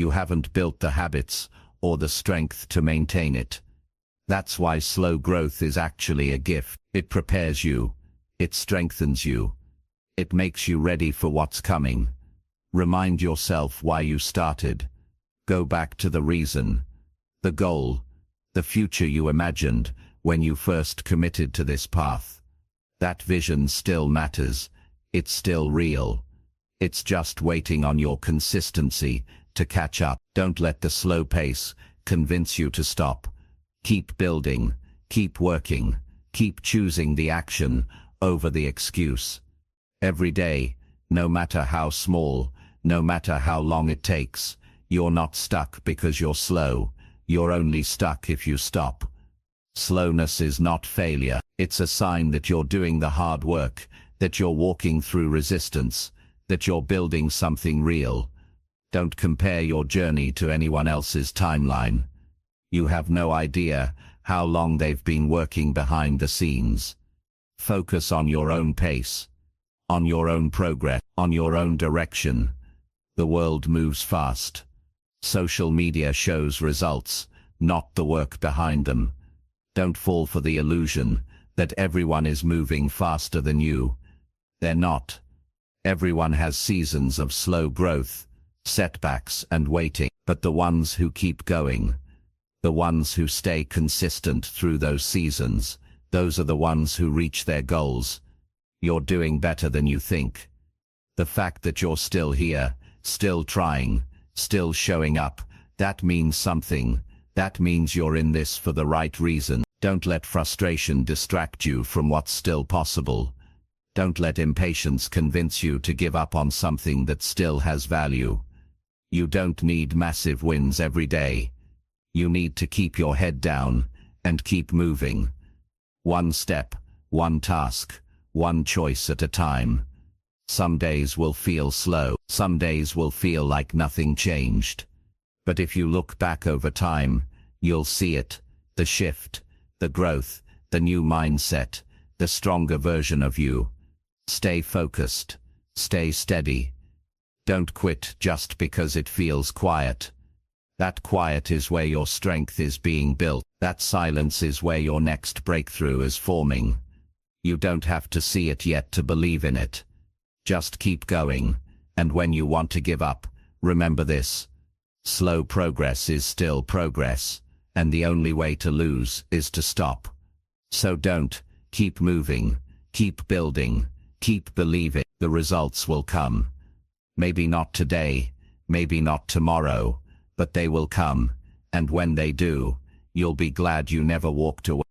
You haven't built the habits or the strength to maintain it. That's why slow growth is actually a gift. It prepares you. It strengthens you. It makes you ready for what's coming. Remind yourself why you started. Go back to the reason, the goal, the future you imagined when you first committed to this path. That vision still matters. It's still real. It's just waiting on your consistency to catch up. Don't let the slow pace convince you to stop. Keep building, keep working, keep choosing the action over the excuse. Every day, no matter how small, no matter how long it takes, you're not stuck because you're slow. You're only stuck if you stop. Slowness is not failure. It's a sign that you're doing the hard work, that you're walking through resistance, that you're building something real. Don't compare your journey to anyone else's timeline. You have no idea how long they've been working behind the scenes. Focus on your own pace, on your own progress, on your own direction. The world moves fast. Social media shows results, not the work behind them. Don't fall for the illusion that everyone is moving faster than you. They're not. Everyone has seasons of slow growth, setbacks and waiting, but the ones who keep going, the ones who stay consistent through those seasons, those are the ones who reach their goals. You're doing better than you think. The fact that you're still here, still trying, still showing up, that means something. That means you're in this for the right reason. Don't let frustration distract you from what's still possible. Don't let impatience convince you to give up on something that still has value. You don't need massive wins every day. You need to keep your head down and keep moving. One step, one task, one choice at a time. Some days will feel slow. Some days will feel like nothing changed. But if you look back over time, you'll see it, the shift, the growth, the new mindset, the stronger version of you. Stay focused. Stay steady. Don't quit just because it feels quiet. That quiet is where your strength is being built. That silence is where your next breakthrough is forming. You don't have to see it yet to believe in it. Just keep going, and when you want to give up, remember this. Slow progress is still progress, and the only way to lose is to stop. So don't. Keep moving, keep building, keep believing. The results will come. Maybe not today, maybe not tomorrow, but they will come, and when they do, you'll be glad you never walked away.